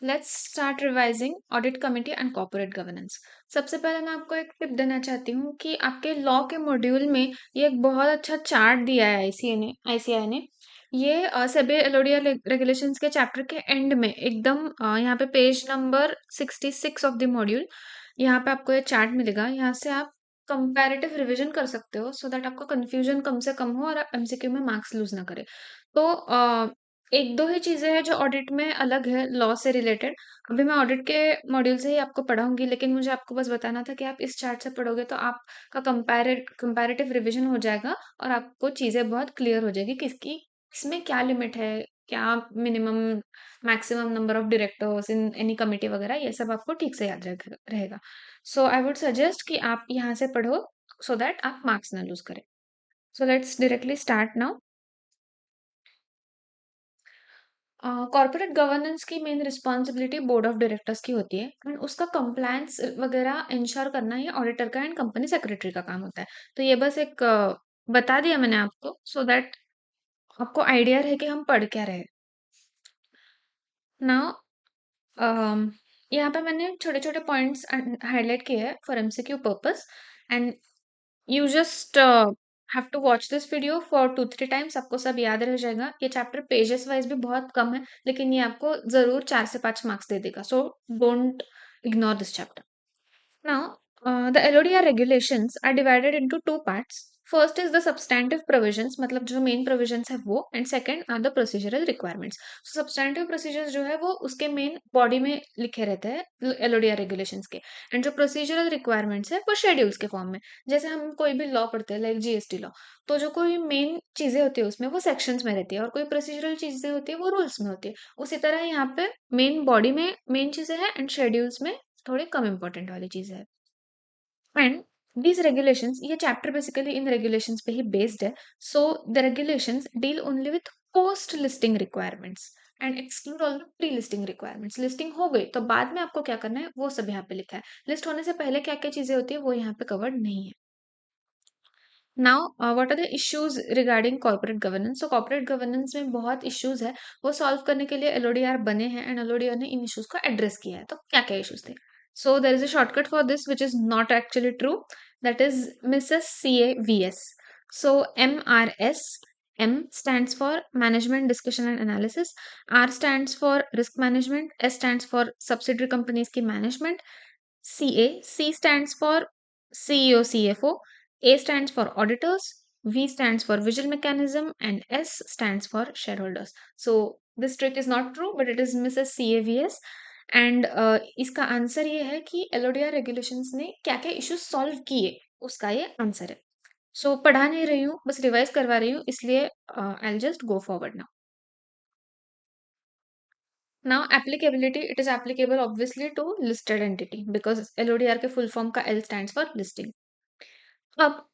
Let's start revising audit committee and corporate governance. सबसे पहले मैं आपको एक टिप देना चाहती हूँ कि आपके लॉ के मॉड्यूल में ये एक बहुत अच्छा चार्ट दिया है आईसीआई ने। ये सभी एलओडीआर रेगुलेशंस के चैप्टर के एंड में एकदम यहाँ पे page number 66 of the module, यहाँ पे आपको ये चार्ट मिलेगा। यहाँ से आप कंपैरेटिव रिवीजन कर सकते हो सो दैट आपका कंफ्यूजन कम से कम हो और आप एमसीक्यू में मार्क्स लूज ना करे। तो एक दो ही चीजें हैं जो ऑडिट में अलग है लॉ से रिलेटेड। अभी मैं ऑडिट के मॉड्यूल से ही आपको पढ़ाऊंगी, लेकिन मुझे आपको बस बताना था कि आप इस चार्ट से पढ़ोगे तो आपका कंपैरेटिव रिवीजन हो जाएगा और आपको चीजें बहुत क्लियर हो जाएगी किसकी इसमें क्या लिमिट है, क्या minimum maximum number of directors in any committee वगैरह, ये सब आपको ठीक से याद रहेगा। सो आई वुड सजेस्ट कि आप यहाँ से पढ़ो सो दैट आप मार्क्स ना लूज करें। So let's directly start now. Corporate governance की main responsibility board of directors की होती है एंड उसका कंप्लायंस वगैरह इंश्योर करना ये ऑडिटर का एंड कंपनी सेक्रेटरी का काम होता है। तो ये बस एक बता दिया मैंने आपको सो दैट आपको आइडिया रहे कि हम पढ़ क्या रहे। नाउ यहाँ पे मैंने छोटे छोटे पॉइंट्स हाईलाइट किए हैं for MCQ purpose and you just have to watch this video for 2-3 times, आपको सब याद रह जाएगा। ये चैप्टर पेजेस वाइज भी बहुत कम है, लेकिन ये आपको जरूर 4 से 5 मार्क्स दे देगा, so don't ignore this chapter. Now, the LODR regulations are divided into two parts. First is the substantive provisions, मतलब जो main provisions है वो, and second are the procedural requirements. So substantive procedures जो है वो उसके main body में लिखे रहते हैं LODR regulations के, and जो procedural requirements है वो schedules के form में। जैसे हम कोई भी law पढ़ते हैं like GST law, तो जो कोई main चीजें होती है उसमें वो sections में रहती है और कोई procedural चीजें होती है वो rules में होती है। उसी तरह यहाँ पे main body में main चीजें हैं and schedules में थोड़ी कम इंपॉर्टेंट वाली चीज है। एंड these regulations, ये चैप्टर बेसिकली इन रेगुलेशंस पे ही बेस्ड है। So the regulations deal only with post listing requirements and exclude all the pre listing requirements. Listing हो गई तो बाद में आपको क्या करना है वो सब यहाँ पे लिखा है। लिस्ट होने से पहले क्या क्या चीजें होती है वो यहाँ पे कवर्ड नहीं है। Now what are the issues regarding corporate governance. तो कॉर्पोरेट गवर्नेंस में बहुत इश्यूज है, वो सॉल्व करने के लिए एलओडीआर बने हैं एंड एलओडीआर ने इन इश्यूज को एड्रेस किया है। तो क्या क्या इश्यूज थे? So there is a shortcut for this which is not actually true, that is Mrs CAVS. So MRS, M stands for management discussion and analysis, R stands for risk management, S stands for subsidiary companies की management, C stands for CEO CFO, A stands for auditors, V stands for visual mechanism, and S stands for shareholders. So this trick is not true, but it is Mrs. CAVS. And इसका answer ये है कि LODR regulations ने क्या क्या issues solve किए, उसका ये आंसर है। सो पढ़ा नहीं रही हूँ, बस रिवाइज करवा रही हूँ, इसलिए I just go forward now. Now applicability, it is applicable obviously to listed entity because LODR के full form का L stands for listing। अब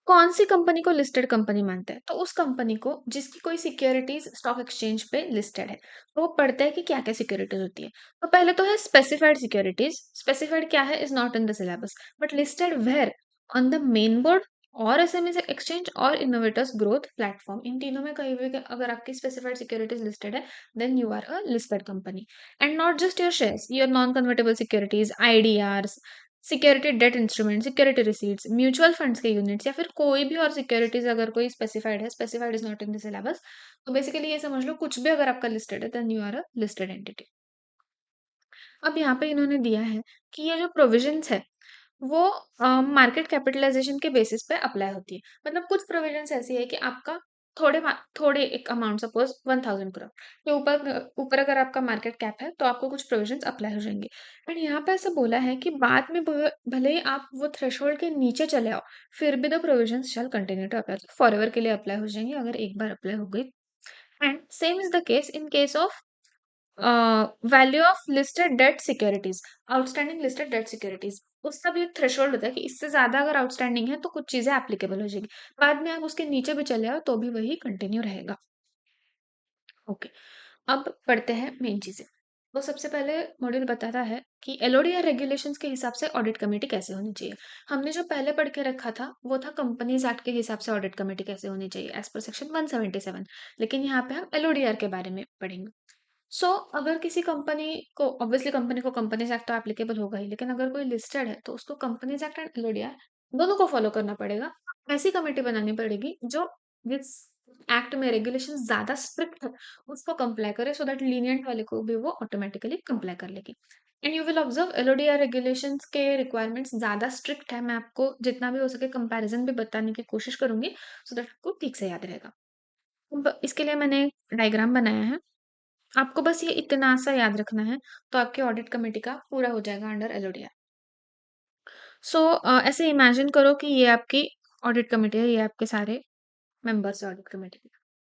कौन सी कंपनी को लिस्टेड कंपनी मानते हैं? तो उस कंपनी को जिसकी कोई सिक्योरिटीज स्टॉक एक्सचेंज पे लिस्टेड है। तो वो पढ़ते हैं कि क्या क्या सिक्योरिटीज होती है। तो पहले तो है स्पेसिफाइड सिक्योरिटीज। स्पेसिफाइड क्या है is not in the syllabus, but listed were on the main board और एसएमई एक्सचेंज और इनोवेटर्स ग्रोथ प्लेटफॉर्म। इन तीनों में कहीं भी अगर आपकी स्पेसिफाइड सिक्योरिटीज लिस्टेड है then you are a listed company. And not just your shares, your non convertible securities, IDRs, security debt instrument, security receipts, mutual funds के यूनिट्स या फिर कोई भी और सिक्योरिटीज अगर कोई स्पेसिफाइड है, specified is not in the syllabus, तो बेसिकली ये समझ लो कुछ भी अगर आपका लिस्टेड है then you are a listed entity. अब यहाँ पे इन्होंने दिया है कि ये जो प्रोविजंस है वो मार्केट कैपिटलाइजेशन के बेसिस पे अप्लाई होती है। मतलब कुछ प्रोविजंस ऐसी है कि आपका थोड़े एक अमाउंट, सपोज 1000 करोड़ के ऊपर ऊपर अगर आपका मार्केट कैप है तो आपको कुछ प्रोविजंस अप्लाई हो जाएंगे। एंड यहाँ पे ऐसा बोला है कि बाद में भले ही आप वो थ्रेशोल्ड के नीचे चले आओ फिर भी the provisions shall continue to apply, for ever के लिए अप्लाई हो जाएंगे अगर एक बार अप्लाई हो गई। And same is the case in case of value of listed debt securities, outstanding listed debt securities. उसका भी एक थ्रेशोल्ड होता है कि इससे ज्यादा अगर आउटस्टैंडिंग है तो कुछ चीजें एप्लीकेबल हो जाएगी, बाद में आप उसके नीचे भी चले आओ तो भी वही कंटिन्यू रहेगा। ओके, अब पढ़ते हैं मेन चीजें। तो सबसे पहले मॉड्यूल बताता है कि एलओडीआर रेगुलेशंस के हिसाब से ऑडिट कमेटी कैसे होनी चाहिए। हमने जो पहले पढ़ के रखा था वो था कंपनीज एक्ट के हिसाब से ऑडिट कमेटी कैसे होनी चाहिए एज पर सेक्शन 177, लेकिन यहाँ पे हम एलओडीआर के बारे में पढ़ेंगे। अगर किसी कंपनी को, ऑब्वियसली कंपनी को कंपनीज एक्ट तो एप्लीकेबल होगा ही, लेकिन अगर कोई लिस्टेड है तो उसको कंपनीज एक्ट एंड एलओडीआर दोनों को फॉलो करना पड़ेगा। ऐसी कमेटी बनानी पड़ेगी जो जिस एक्ट में रेगुलेशन ज्यादा स्ट्रिक्ट है उसको कंप्लाई करे, सो दैट लीनियंट वाले को भी वो ऑटोमेटिकली कंप्लाई कर लेगी। And you will observe LODR regulations के रिक्वायरमेंट्स ज्यादा स्ट्रिक्ट है। मैं आपको जितना भी हो सके कंपैरिजन भी बताने की कोशिश करूंगी, सो दैट आपको ठीक से याद रहेगा। अब इसके लिए मैंने डायग्राम बनाया है, आपको बस ये इतना सा याद रखना है, तो आपके ऑडिट कमेटी का पूरा हो जाएगा अंडर एलओडीआर। ऐसे इमेजिन करो कि ये आपकी ऑडिट कमेटी है, ये आपके सारे मेंबर्स है ऑडिट कमेटी के।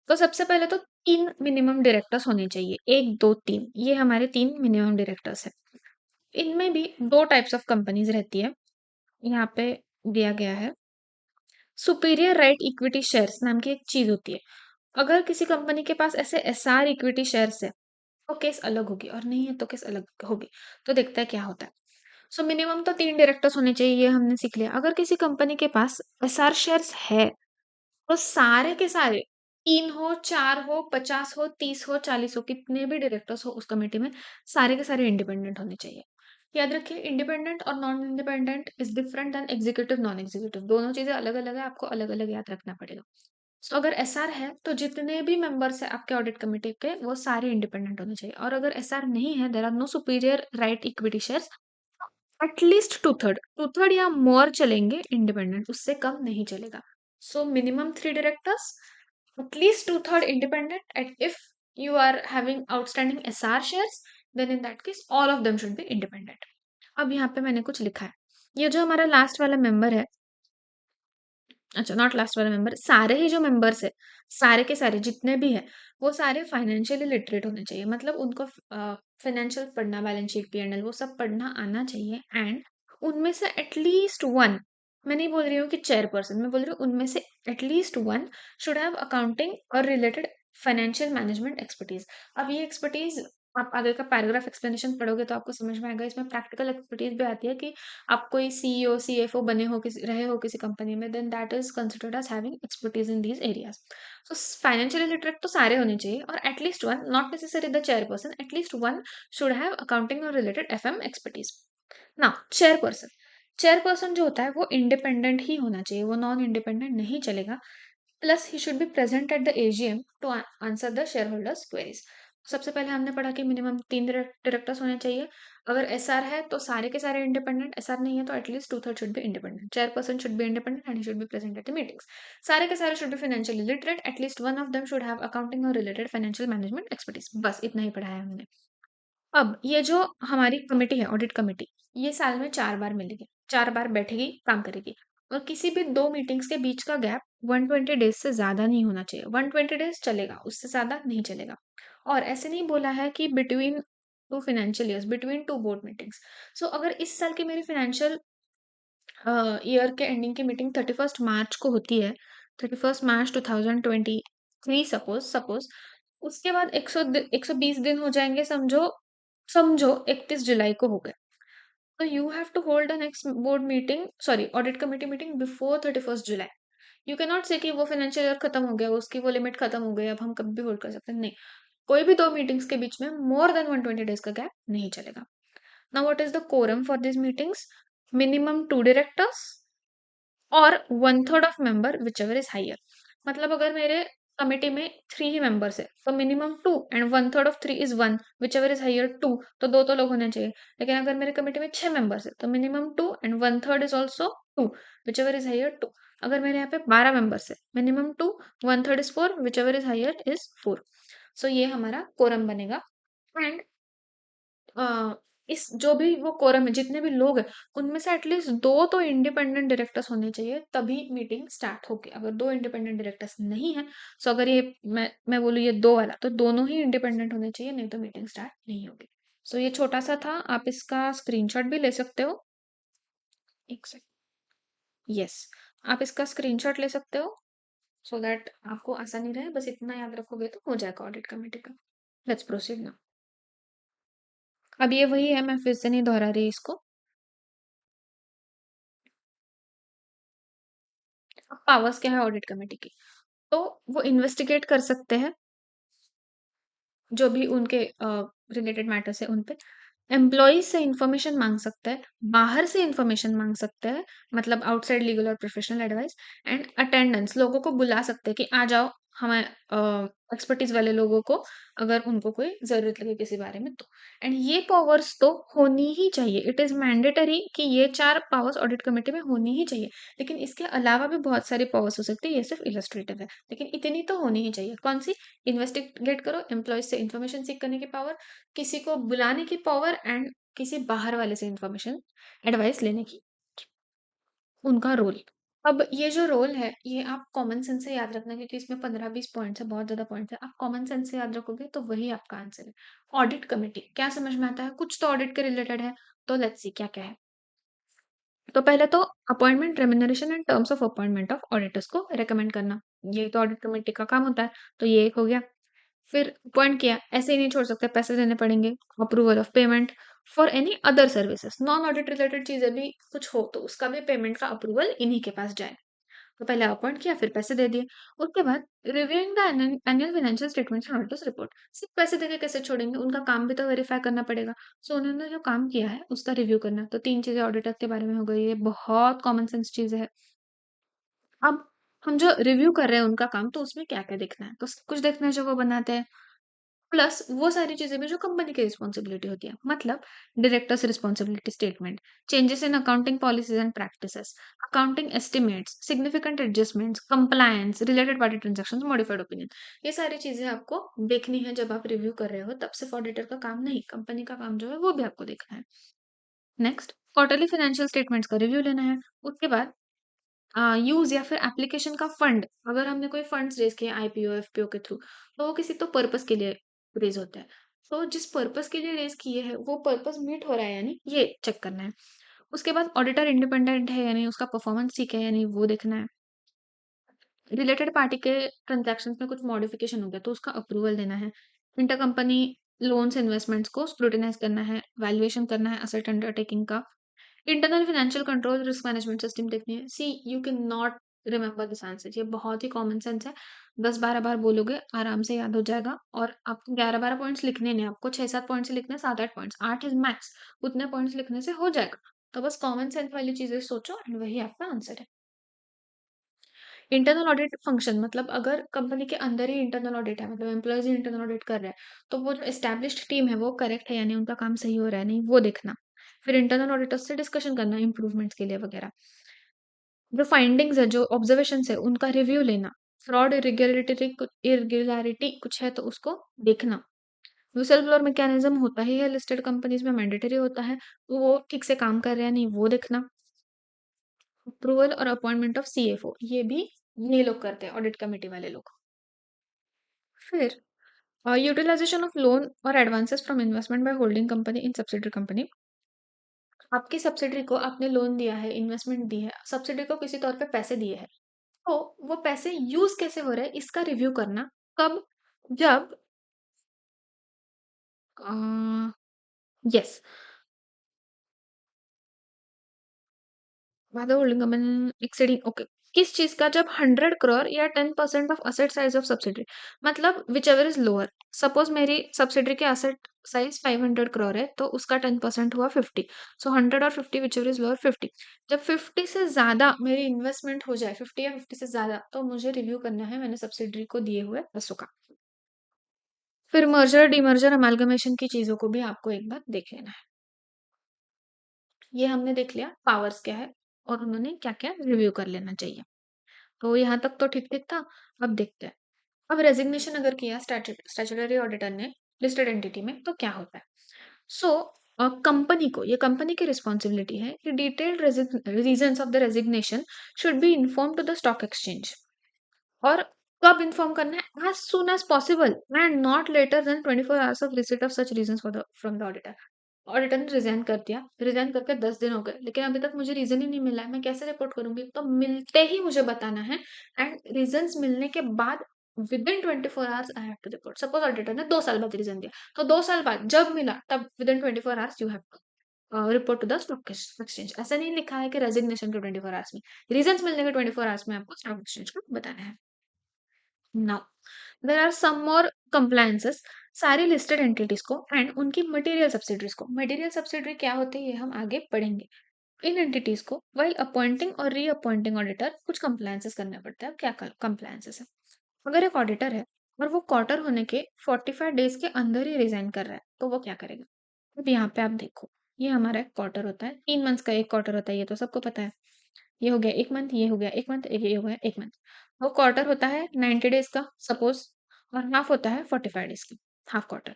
तो सबसे पहले तो 3 मिनिमम डायरेक्टर्स होने चाहिए, 1, 2, 3, ये हमारे 3 मिनिमम डायरेक्टर्स हैं। इनमें भी 2 टाइप्स ऑफ कंपनीज रहती है, यहाँ पे दिया गया है। सुपीरियर राइट इक्विटी शेयर्स नाम की एक चीज होती है। अगर किसी कंपनी के पास ऐसे एसआर इक्विटी शेयर्स है तो केस अलग होगी, और नहीं है तो केस अलग होगी। तो देखते हैं क्या होता है। मिनिमम तो 3 डायरेक्टर्स होने चाहिए, ये हमने सीख लिया। अगर किसी कंपनी के पास एसआर शेयर्स है तो सारे के सारे, 3 हो, 4 हो, 50 हो, 30 हो, 40 हो, कितने भी डायरेक्टर्स हो उस कमेटी में, सारे के सारे इंडिपेंडेंट होने चाहिए। याद रखिए, इंडिपेंडेंट और non independent is different than executive non executive, दोनों चीजें अलग अलग है, आपको अलग अलग याद रखना पड़ेगा। अगर एसआर है तो जितने भी मेंबर्स है आपके ऑडिट कमेटी के वो सारे इंडिपेंडेंट होने चाहिए, और अगर एसआर नहीं है, there are no superior right equity shares, at least two third या मोर चलेंगे इंडिपेंडेंट, उससे कम नहीं चलेगा। Minimum 3 directors, at least two third independent, and if you are having outstanding SR shares, then in that case all of them should be independent. अब यहाँ पे मैंने कुछ लिखा है, ये जो हमारा लास्ट वाला मेंबर है, अच्छा नॉट लास्ट वाला मेंबर, सारे ही जो मेंबर्स है, सारे के सारे जितने भी है, वो सारे फाइनेंशियली लिटरेट होने चाहिए, मतलब उनको फाइनेंशियल पढ़ना, बैलेंस शीट, पीएनएल, वो सब पढ़ना आना चाहिए। एंड उनमें से एटलीस्ट वन, मैं नहीं बोल रही हूँ कि चेयरपर्सन, मैं बोल रही हूँ उनमें से at least one should have accounting और रिलेटेड फाइनेंशियल मैनेजमेंट एक्सपर्टीज। अब ये एक्सपर्टीज आप आगे का पैराग्राफ एक्सप्लेनेशन पढ़ोगे तो आपको समझ में आएगा, इसमें प्रैक्टिकल एक्सपर्टीज भी आती है कि आप कोई सीईओ सीएफओ बने हो, किसी रहे हो किसी कंपनी में, then that is considered as having expertise in these areas. So financially literate तो सारे होने चाहिए, और at least one, not necessary the chairperson, at least one should have accounting और रिलेटेड एफएम एक्सपर्टीज। ना चेयरपर्सन, चेयरपर्सन जो होता है वो इंडिपेंडेंट ही होना चाहिए, वो नॉन इंडिपेंडेंट नहीं चलेगा। Plus he should be present at the AGM to answer the shareholders queries. सबसे पहले हमने पढ़ा कि मिनिमम 3 डायरेक्टर्स होने चाहिए। अगर एसआर है तो सारे के सारे इंडिपेंडेंट, एसआर नहीं है तो at least two third should be independent, chairperson should be independent and he should be present at the meetings. सारे के सारे should be financially literate, at least one of them should have accounting और related financial management expertise. बस इतना ही पढ़ाया है हमने। अब ये जो हमारी कमेटी है, ऑडिट कमेटी, ये साल में 4 बार मिलेगी, 4 बार बैठेगी, काम करेगी, और किसी भी 2 मीटिंग्स के बीच का गैप 120 डेज से ज्यादा नहीं होना चाहिए। 120 डेज चलेगा, उससे ज्यादा नहीं चलेगा। और ऐसे नहीं बोला है कि between 2 financial years, between 2 board meetings. अगर इस साल की मेरी फाइनेंशियल ईयर के एंडिंग की मीटिंग 31 मार्च को होती है, 31 मार्च 2023, सपोज उसके बाद 120 दिन हो जाएंगे, समझो समझो 31 जुलाई को हो गए, तो you have to hold the next board meeting, sorry audit committee meeting, before 31 July. You can not say कि वो फाइनेंशियल ईयर खत्म हो गया, उसकी वो लिमिट खत्म हो गई, अब हम कभी भी होल्ड कर सकते हैं, नहीं। कोई भी 2 मीटिंग्स के बीच में मोर देन 120 डेज का गैप नहीं चलेगा। Now what is the quorum for this meetings? Minimum 2 directors और 1/3 of member which ever is higher. मतलब अगर मेरे कमेटी में 3 ही मेंबर्स है तो minimum 2 and 1/3 of 3 is 1, which ever is higher 2, तो 2 तो लोग होने चाहिए। लेकिन अगर मेरे कमेटी में 6 मेंबर्स है तो minimum 2 and 1/3 is also 2, which ever is higher 2। अगर मेरे यहाँ पे 12 मेंबर्स है, minimum 2, 1/3 is 4, which ever is higher is 4। ये हमारा कोरम बनेगा। एंड इस जो भी वो कोरम है, जितने भी लोग हैं, उनमें से एटलीस्ट 2 तो इंडिपेंडेंट डायरेक्टर्स होने चाहिए, तभी मीटिंग स्टार्ट होगी। अगर 2 इंडिपेंडेंट डायरेक्टर्स नहीं है, अगर ये मैं बोलूँ ये 2 वाला, तो दोनों ही इंडिपेंडेंट होने चाहिए, नहीं तो मीटिंग स्टार्ट नहीं होगी। ये छोटा सा था, आप इसका स्क्रीनशॉट भी ले सकते हो। एक सेकंड, यस, आप इसका स्क्रीनशॉट ले सकते हो, सो दैट आपको आसानी रहे। बस इतना याद रखोगे तो हो जाएगा ऑडिट कमेटी का। Let's proceed now. अब ये वही है, मैं फिर से नहीं दोहरा रही इसको। पावर्स क्या है ऑडिट कमेटी की? तो वो इन्वेस्टिगेट कर सकते हैं जो भी उनके रिलेटेड मैटर्स है उन पे। एम्प्लॉइज से इंफॉर्मेशन मांग सकता है, बाहर से इंफॉर्मेशन मांग सकता है, मतलब आउटसाइड लीगल और प्रोफेशनल एडवाइस। एंड अटेंडेंस, लोगों को बुला सकते हैं कि आ जाओ हमारे एक्सपर्टीज वाले लोगों को, अगर उनको कोई जरूरत लगे किसी बारे में तो। एंड ये पावर्स तो होनी ही चाहिए, इट इज मैंडेटरी कि ये 4 पावर्स ऑडिट कमेटी में होनी ही चाहिए। लेकिन इसके अलावा भी बहुत सारी पावर्स हो सकती है, ये सिर्फ इलस्ट्रेटिव है, लेकिन इतनी तो होनी ही चाहिए। कौन सी? इन्वेस्टिगेट करो, एम्प्लॉयज से इन्फॉर्मेशन सीख करने की पावर, किसी को बुलाने की पावर, एंड किसी बाहर वाले से इन्फॉर्मेशन एडवाइस लेने की, उनका रोल। अब ये जो रोल है ये आप कॉमन सेंस से याद रखना, क्योंकि इसमें 15-20 पॉइंट्स है, बहुत ज्यादा पॉइंट्स है। आप कॉमन सेंस से याद रखोगे तो वही आपका आंसर है। ऑडिट कमेटी क्या समझ में आता है? कुछ तो ऑडिट के रिलेटेड है, तो लेट्स सी क्या क्या है। तो पहले तो appointment, remuneration and terms of appointment of auditors को रेकमेंड करना, ये तो ऑडिट कमेटी का काम होता है, तो ये एक हो गया। फिर अपॉइंट किया, ऐसे ही नहीं छोड़ सकते, पैसे देने पड़ेंगे। Approval of payment for any other services, non audit related चीजें भी कुछ हो तो उसका भी पेमेंट का अप्रूवल इन्हीं के पास जाए। तो पहले अपॉइंट किया, फिर पैसे दे दिए। उसके बाद reviewing the annual financial statements and auditors report, सिर्फ पैसे देके कैसे छोड़ेंगे, उनका काम भी तो वेरीफाई करना पड़ेगा। सो उन्होंने जो काम किया है उसका रिव्यू करना। तो 3 चीजें ऑडिटर के बारे में हो गई, ये बहुत कॉमन सेंस चीज है। अब हम जो रिव्यू कर रहे हैं उनका काम, तो उसमें क्या क्या देखना है? तो सब कुछ देखना है जो वो बनाते हैं, प्लस वो सारी चीजें भी जो कंपनी की रिस्पॉन्सिबिलिटी होती है, मतलब directors responsibility statement, changes in accounting policies and practices, accounting estimates, significant adjustments, compliance, related party transactions, modified opinion. ये सारी चीजें आपको देखनी है जब आप रिव्यू कर रहे हो, तब सिर्फ ऑडिटर का काम नहीं, कंपनी का काम जो है वो भी आपको देखना है। नेक्स्ट, क्वार्टरली फाइनेंशियल स्टेटमेंट्स का रिव्यू लेना है। उसके बाद यूज या फिर एप्लीकेशन का फंड, अगर हमने कोई फंड्स रेज किए आईपीओ एफपीओ के थ्रू, तो वो किसी तो पर्पस के लिए रेज होता है। तो जिस पर्पस के लिए रेज किए हैं वो पर्पस मीट हो रहा है यानी, ये चेक करना है। उसके बाद ऑडिटर इंडिपेंडेंट है यानी, उसका परफॉर्मेंस ठीक है यानी, वो देखना है। रिलेटेड पार्टी के ट्रांजैक्शंस में कुछ मॉडिफिकेशन हो गया तो उसका अप्रूवल देना है। इंटर कंपनी लोन्स इन्वेस्टमेंट्स को स्क्रूटिनाइज करना है, वैल्यूएशन करना है असेट अंडरटेकिंग का। Internal financial control risk management system देखनी है। See you can not remember this answer, ये बहुत ही कॉमन सेंस है, 10-12 बार बोलोगे आराम से याद हो जाएगा। और आपको 11-12 पॉइंट्स लिखने नहीं, आपको 6-7 पॉइंट्स लिखने हैं, 7-8 पॉइंट्स, 8 इज मैक्स, उतने पॉइंट्स लिखने से हो जाएगा। तो बस कॉमन सेंस वाली चीजें सोचो एंड वही आपका आंसर है। इंटरनल ऑडिट फंक्शन, मतलब अगर कंपनी के अंदर ही इंटरनल ऑडिट है, मतलब एम्प्लॉयज ही इंटरनल ऑडिट कर रहे हैं, तो वो जो एस्टेब्लिश्ड टीम है वो करेक्ट है यानी, उनका काम सही हो रहा है नहीं, वो देखना। फिर इंटरनल ऑडिटर्स से डिस्कशन करना इम्प्रूवमेंट्स के लिए वगैरह। जो फाइंडिंग्स है, जो ऑब्जर्वेशन है, उनका रिव्यू लेना। फ्रॉड इरेगुलरिटी कुछ है तो उसको देखना। विसल ब्लोअर मैकेनिज्म होता ही है लिस्टेड कंपनीज में, मैंडेटरी होता है, तो वो ठीक से काम कर रहे हैं नहीं, वो देखना। अप्रूवल और अपॉइंटमेंट ऑफ सीएफओ, ये भी ये लोग करते हैं, ऑडिट कमेटी वाले लोग। फिर यूटिलाइजेशन ऑफ लोन और advances from investment by holding company in subsidiary company. आपकी सब्सिडरी को आपने लोन दिया है, इन्वेस्टमेंट दी है, सब्सिडरी को किसी तौर पे पैसे दिए हैं, तो वो पैसे यूज कैसे हो रहे हैं इसका रिव्यू करना। कब? जब yes, by the holding company exceeding, okay, किस चीज का? जब 100 करोड़ या 10% of asset size of subsidiary, मतलब which ever is lower. Suppose मेरी सब्सिडरी के असेट साइज 500 करोड़ है, तो उसका 10% हुआ 50। सो 100 और 50, विच एवर इज लोअर 50। जब 50 से ज्यादा मेरी इन्वेस्टमेंट हो जाए, 50 या 50 से ज्यादा, तो मुझे रिव्यू करना है मैंने सब्सिडरी को दिए हुए पैसों का। फिर मर्जर डीमर्जर अमालगमेशन की चीजों को भी आपको एक बार देख लेना है। ये हमने देख लिया पावर्स क्या है और उन्होंने क्या क्या रिव्यू कर लेना चाहिए। तो यहाँ तक तो ठीक ठीक था। अब देखते हैं, अब रेजिग्नेशन अगर किया स्टैट्यूटरी ऑडिटर ने लिस्टेड एंटिटी में, तो क्या होता है? सो कंपनी को, ये कंपनी की रिस्पॉन्सिबिलिटी है कि detailed reasons of the resignation should be inform to the stock exchange. और कब इन्फॉर्म करना है? As soon as possible and not later than 24 hours of receipt of such reason for the from the auditor. Auditor ने resign कर दिया, resign करके 10 दिन हो गए, लेकिन अभी तक मुझे रीजन ही नहीं मिला है, मैं कैसे रिपोर्ट करूंगी? तो मिलते ही मुझे बताना है। एंड रीजंस मिलने के बाद within 24 hours I have to report. Suppose auditor ने 2 साल बाद रीजन दिया, तो 2 साल बाद जब मिला तब within 24 hours you have to report to the stock exchange. ऐसा नहीं लिखा है कि रेजिग्नेशन के 24 आवर्स में, रीजंस मिलने के 24 आवर्स में आपको स्टॉक एक्सचेंज को बताना है। Now there are some more compliances. सारी लिस्टेड एंटिटीज को एंड उनकी मटेरियल सब्सिडरीज को। मटेरियल सब्सिडरी क्या होती है ये हम आगे पढ़ेंगे। इन एंटिटीज को वाइल अपॉइंटिंग और रीअपॉइंटिंग ऑडिटर कुछ कंप्लायंसेस करने पड़ते हैं। अब क्या कंप्लायंसेस है? अगर एक ऑडिटर है और वो क्वार्टर होने के 45 डेज के अंदर ही रिजाइन कर रहा है तो वो क्या करेगा? अब यहाँ पे आप देखो, ये हमारा एक क्वार्टर होता है, 3 मंथ्स का एक क्वार्टर होता है, ये तो सबको पता है। ये हो गया एक मंथ, ये हो गया एक मंथ, ये हो गया एक मंथ। वो क्वार्टर होता है 90 डेज का सपोज, और हाफ होता है 45 डेज की, हाफ क्वार्टर।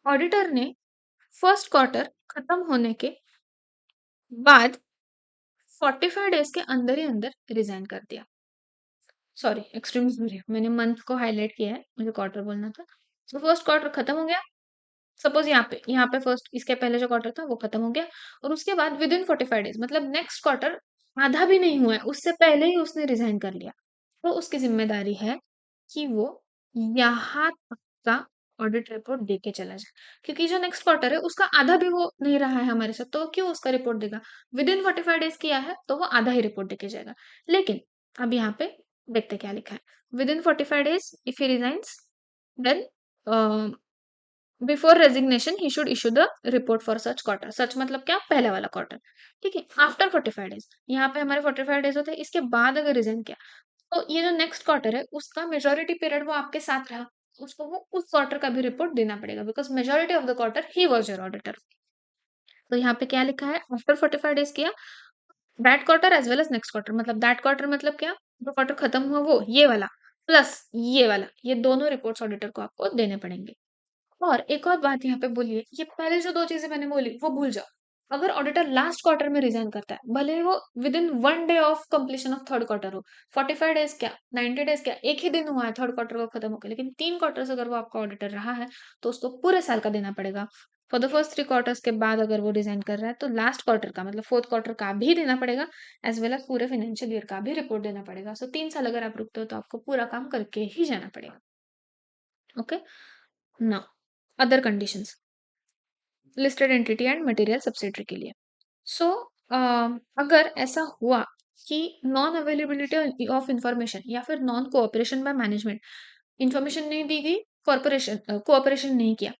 ऑडिटर ने फर्स्ट क्वार्टर खत्म होने के बाद 45 डेज के अंदर ही अंदर रिजाइन कर दिया। सॉरी, एक्सट्रीमली सॉरी, मैंने मंथ को हाईलाइट किया है, मुझे क्वार्टर बोलना था। तो फर्स्ट क्वार्टर खत्म हो गया, सपोज यहाँ पे फर्स्ट, इसके पहले जो क्वार्टर था वो खत्म हो गया, और उसके बाद विद इन 45 डेज, मतलब नेक्स्ट क्वार्टर आधा भी नहीं हुआ है उससे पहले ही उसने रिजाइन कर लिया, तो उसकी जिम्मेदारी है कि वो यहाँ तक का ऑडिट रिपोर्ट दे के चला जाए, क्योंकि जो नेक्स्ट क्वार्टर है उसका आधा भी वो नहीं रहा है हमारे साथ, तो वो क्यों उसका रिपोर्ट देगा? विद इन 45 डेज किया है तो वो आधा ही रिपोर्ट देके जाएगा। लेकिन अब यहाँ पे देखते क्या लिखा है। Within 45 days if he resigns, then before resignation he should issue the report for such quarter. Such मतलब क्या? पहले वाला क्वार्टर। ठीक है, आफ्टर 45 डेज, यहाँ पे हमारे 45 डेज होते हैं, इसके बाद अगर रिजाइन किया तो ये जो नेक्स्ट क्वार्टर है उसका मेजोरिटी पीरियड वो आपके साथ रहा, उसको वो उस क्वार्टर का भी रिपोर्ट देना पड़ेगा, because majority of the quarter he was your auditor. तो यहाँ पे क्या लिखा है? आफ्टर 45 डेज किया, that quarter as well as next quarter, मतलब दैट क्वार्टर मतलब क्या? जो क्वार्टर खत्म हुआ वो ये वाला प्लस ये वाला, ये दोनों रिपोर्ट्स ऑडिटर को आपको देने पड़ेंगे। और एक और बात यहाँ पे बोलिए, ये पहले जो 2 चीज़ें मैंने बोली वो भूल जाओ। अगर ऑडिटर लास्ट क्वार्टर में रिज़ाइन करता है, भले ही वो with in 1 day of completion of third quarter हो, 45 डेज़ क्या, 90 डेज़ क्या, एक ही दिन हुआ है थर्ड क्वार्टर को खत्म होके, लेकिन 3 क्वार्टर्स अगर वो आपका ऑडिटर रहा है, तो उसको पूरे साल का देना पड़ेगा। फॉर द फर्स्ट 3 क्वार्टर्स के बाद अगर वो रिज़ाइन कर रहा है, तो लास्ट क्वार्टर का मतलब फोर्थ क्वार्टर का भी देना पड़ेगा, एज़ वेल एज़ पूरे फाइनेंशियल ईयर का भी रिपोर्ट देना पड़ेगा। सो 3 साल अगर आप रुकते हो, तो आपको पूरा काम करके ही जाना पड़ेगा। Okay? Now other conditions listed entity and material subsidiary के लिए। सो अगर ऐसा हुआ कि नॉन अवेलेबिलिटी ऑफ इंफॉर्मेशन या फिर non cooperation by management, information नहीं दी गई, कॉर्पोरेशन कोऑपरेशन नहीं किया,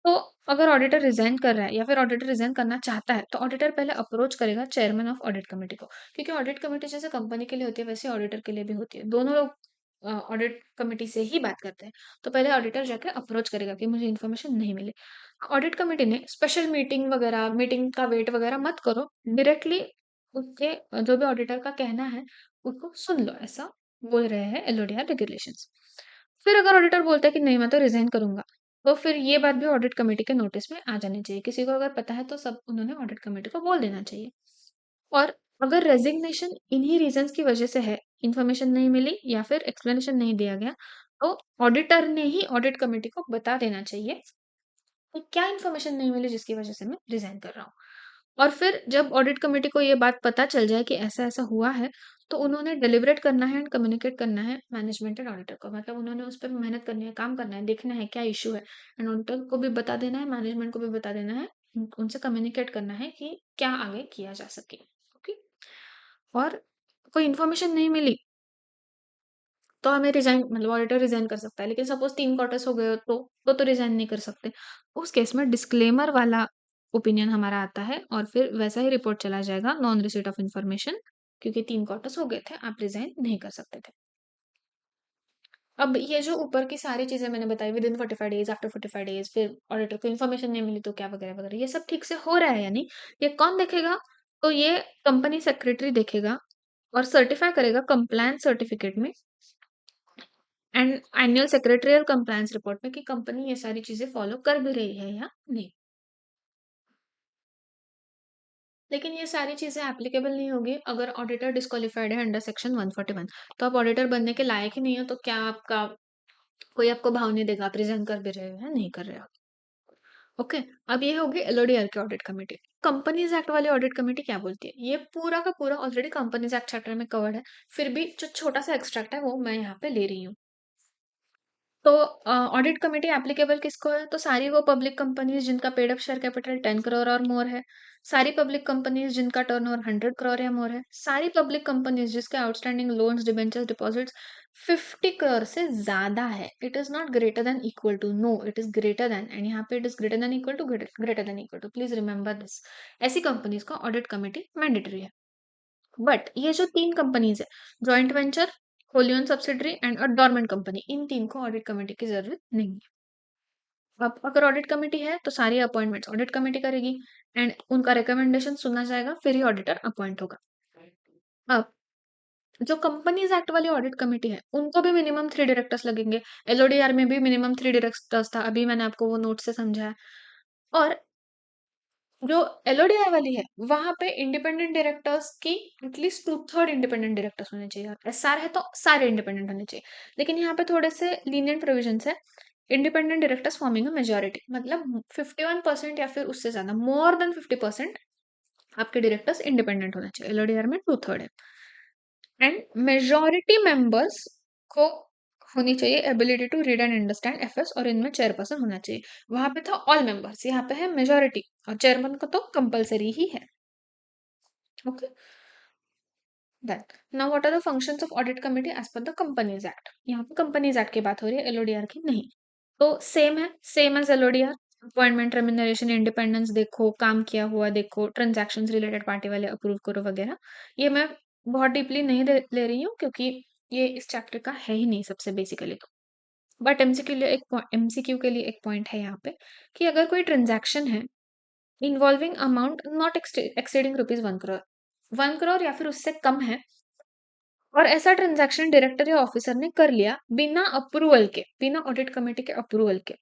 तो अगर ऑडिटर रिजाइन कर रहा है या फिर ऑडिटर रिजाइन करना चाहता है, तो ऑडिटर पहले अप्रोच करेगा चेयरमैन ऑफ ऑडिट कमेटी को, क्योंकि ऑडिट कमेटी जैसे कंपनी के लिए होती है वैसे ऑडिटर के लिए भी होती है, दोनों लोग ऑडिट कमेटी से ही बात करते हैं। तो पहले ऑडिटर जाकर अप्रोच करेगा कि मुझे इन्फॉर्मेशन नहीं मिली। ऑडिट कमेटी ने स्पेशल मीटिंग वगैरह, मीटिंग का वेट वगैरह मत करो, डायरेक्टली उसके जो भी ऑडिटर का कहना है उसको सुन लो, ऐसा बोल रहे हैं एलओडीआर रेगुलेशंस। फिर अगर ऑडिटर बोलता है कि नहीं मैं तो रिजाइन करूंगा, तो फिर ये बात भी ऑडिट कमेटी के नोटिस में आ जानी चाहिए। किसी को अगर पता है तो सब उन्होंने ऑडिट कमेटी को बोल देना चाहिए। और अगर रेजिग्नेशन इन्हीं रीजंस की वजह से है, इंफॉर्मेशन नहीं मिली या फिर एक्सप्लेनेशन नहीं दिया गया, तो ऑडिटर ने ही ऑडिट कमेटी को बता देना चाहिए कि क्या इन्फॉर्मेशन नहीं मिली जिसकी वजह से मैं रिजाइन कर रहा हूँ। और फिर जब ऑडिट कमेटी को ये बात पता चल जाए कि ऐसा ऐसा हुआ है, तो उन्होंने डिलिब्रेट करना है एंड कम्युनिकेट करना है मैनेजमेंट एंड ऑडिटर को, मतलब उन्होंने उस पर मेहनत करनी है, काम करना है, देखना है क्या इशू है, एंड ऑडिटर को भी बता देना है, मैनेजमेंट को भी बता देना है, उनसे कम्युनिकेट करना है कि क्या आगे किया जा सके। ओके? और कोई इन्फॉर्मेशन नहीं मिली तो हमें रिजाइन, मतलब ऑडिटर रिजाइन कर सकता है, लेकिन सपोज 3 क्वार्टर्स हो गए हो तो रिजाइन नहीं कर सकते। उस केस में डिस्क्लेमर वाला ओपिनियन हमारा आता है और फिर वैसा ही रिपोर्ट चला जाएगा, नॉन रिसीट ऑफ इन्फॉर्मेशन, क्योंकि 3 क्वार्टर्स हो गए थे, आप रिजाइन नहीं कर सकते थे। अब ये जो ऊपर की सारी चीजें मैंने बताई, with in 45 days, after 45 days, फिर ऑडिटर को इन्फॉर्मेशन नहीं मिली तो क्या, वगैरह वगैरह, ये सब ठीक से हो रहा है या नहीं, ये कौन देखेगा? तो ये कंपनी सेक्रेटरी देखेगा और सर्टिफाई करेगा कंप्लायंस सर्टिफिकेट में and annual secretarial compliance report में कि कंपनी ये सारी चीजें फॉलो कर भी रही है या नहीं। लेकिन ये सारी चीजें एप्लीकेबल नहीं होगी अगर ऑडिटर डिस्क्वालिफाइड है अंडर सेक्शन 141। तो आप ऑडिटर बनने के लायक ही नहीं हो, तो क्या आपका कोई आपको भाव नहीं देगा, आप रिजाइन कर भी रहे हो या नहीं कर रहे हो। ओके? अब ये होगी एलओडीआर की ऑडिट कमेटी। कंपनीज एक्ट वाली ऑडिट कमेटी क्या बोलती है? ये पूरा का पूरा ऑलरेडी कंपनीज एक्ट चैप्टर में कवर्ड है, फिर भी जो छोटा सा एक्सट्रैक्ट है वो मैं यहाँ पे ले रही हूँ। तो ऑडिट कमिटी एप्लीकेबल किसको है? तो सारी वो पब्लिक कंपनीज जिनका paid up share capital 10 crore और मोर है, सारी पब्लिक कंपनीज जिनका टर्नओवर 100 करोड़ या मोर है, सारी पब्लिक कंपनीज जिसके outstanding loans, debentures, deposits 50 crore से ज्यादा है। It is not greater than equal to, no it is greater than, and यहाँ पे it is greater than equal to, greater than equal to, please remember this. ऐसी companies का audit committee mandatory है। But ये जो 3 companies है, joint venture, wholly owned subsidiary and a dormant company, इन 3 को ऑडिट कमेटी की जरूरत नहीं है। अब अगर ऑडिट कमेटी है तो सारी अपॉइंटमेंट्स ऑडिट कमेटी करेगी एंड उनका रिकमेंडेशन सुना जाएगा, फिर ही ऑडिटर अपॉइंट होगा। अब जो कंपनीज एक्ट वाली ऑडिट कमेटी है उनको भी मिनिमम 3 डायरेक्टर्स लगेंगे। एलओडीआर में भी मिनिमम 3 डायरेक्टर्स था, अभी मैंने आपको वो नोट से समझाया। और जो एलओडीआर वाली है वहां पे इंडिपेंडेंट डायरेक्टर्स की एटलीस्ट 2/3 इंडिपेंडेंट डायरेक्टर्स होने चाहिए। एसआर है तो सारे इंडिपेंडेंट होने चाहिए, लेकिन यहाँ पे थोड़े से लीनियंट प्रोविजंस है। Independent directors forming a majority, मतलब 51% या फिर उससे ज्यादा, मोर देन 50% आपके डायरेक्टर्स इंडिपेंडेंट होना चाहिए। एलओडीआर में 2/3 है। एंड मेजोरिटी मेंबर्स को होनी चाहिए ability to read and understand FS, और इनमें चेयरपर्सन होना चाहिए। वहां पे था ऑल मेंबर्स, यहाँ पे है मेजोरिटी, और चेयरमैन को तो कंपलसरी ही है। Okay, done. Now what are the functions of audit committee as per the companies act? यहाँ पे कंपनीज एक्ट की बात हो रही है, एलओडीआर की नहीं। तो सेम है, same as LODR. Appointment, remuneration, independence देखो, काम किया हुआ देखो, ट्रांजैक्शन रिलेटेड पार्टी वाले अप्रूव करो वगैरह। ये मैं बहुत डीपली नहीं ले रही हूँ क्योंकि ये इस चैप्टर का है ही नहीं सबसे बेसिकली तो। बट एमसीक्यू के लिए एक पॉइंट है यहाँ पे कि अगर कोई ट्रांजैक्शन है involving amount not exceeding rupees 1 crore, 1 crore या फिर उससे कम है, और ऐसा ट्रांजैक्शन डायरेक्टर या ऑफिसर ने कर लिया बिना अप्रूवल के, बिना ऑडिट कमेटी के अप्रूवल के,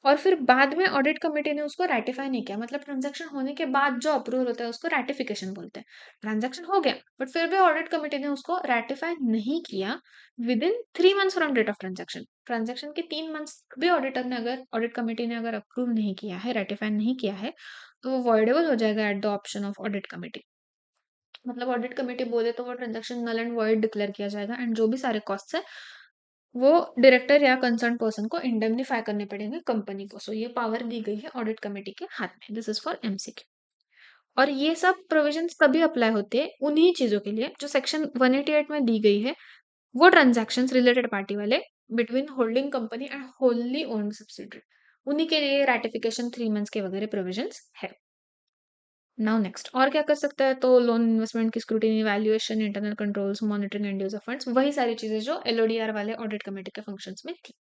और फिर बाद में ऑडिट कमेटी ने उसको रेटिफाई नहीं किया, मतलब ट्रांजैक्शन होने के बाद जो अप्रूवल होता है उसको रेटिफिकेशन बोलते हैं। ट्रांजैक्शन हो गया बट फिर भी ऑडिट कमेटी ने उसको रेटिफाई नहीं किया within 3 months from date of transaction, transaction के 3 मंथ्स भी ऑडिटर ने अगर ऑडिट कमेटी ने अगर अप्रूव नहीं किया है, रेटिफाई नहीं किया है, तो वो वॉइडेबल हो जाएगा at the option of audit committee. मतलब ऑडिट कमेटी बोले तो वो transaction null and void declare किया जाएगा, एंड जो भी सारे कॉस्ट है वो डायरेक्टर या कंसर्न पर्सन को इंडेमनीफाई करने पड़ेंगे कंपनी को। सो ये पावर दी गई है ऑडिट कमेटी के हाथ में। This is for MCQ. और ये सब प्रोविजंस तभी अप्लाई होते हैं उन्हीं चीजों के लिए जो सेक्शन 188 में दी गई है, वो ट्रांजैक्शंस रिलेटेड पार्टी वाले between holding company and wholly owned subsidiary, उन्हीं के लिए रेटिफिकेशन 3 मंथ्स के वगैरह प्रोविजंस है। नाउ नेक्स्ट और क्या कर सकता है? तो लोन इन्वेस्टमेंट की scrutiny, valuation, internal controls, monitoring and use of funds, वही सारी चीजें जो एलओडीआर वाले ऑडिट कमेटी के फंक्शंस में थी।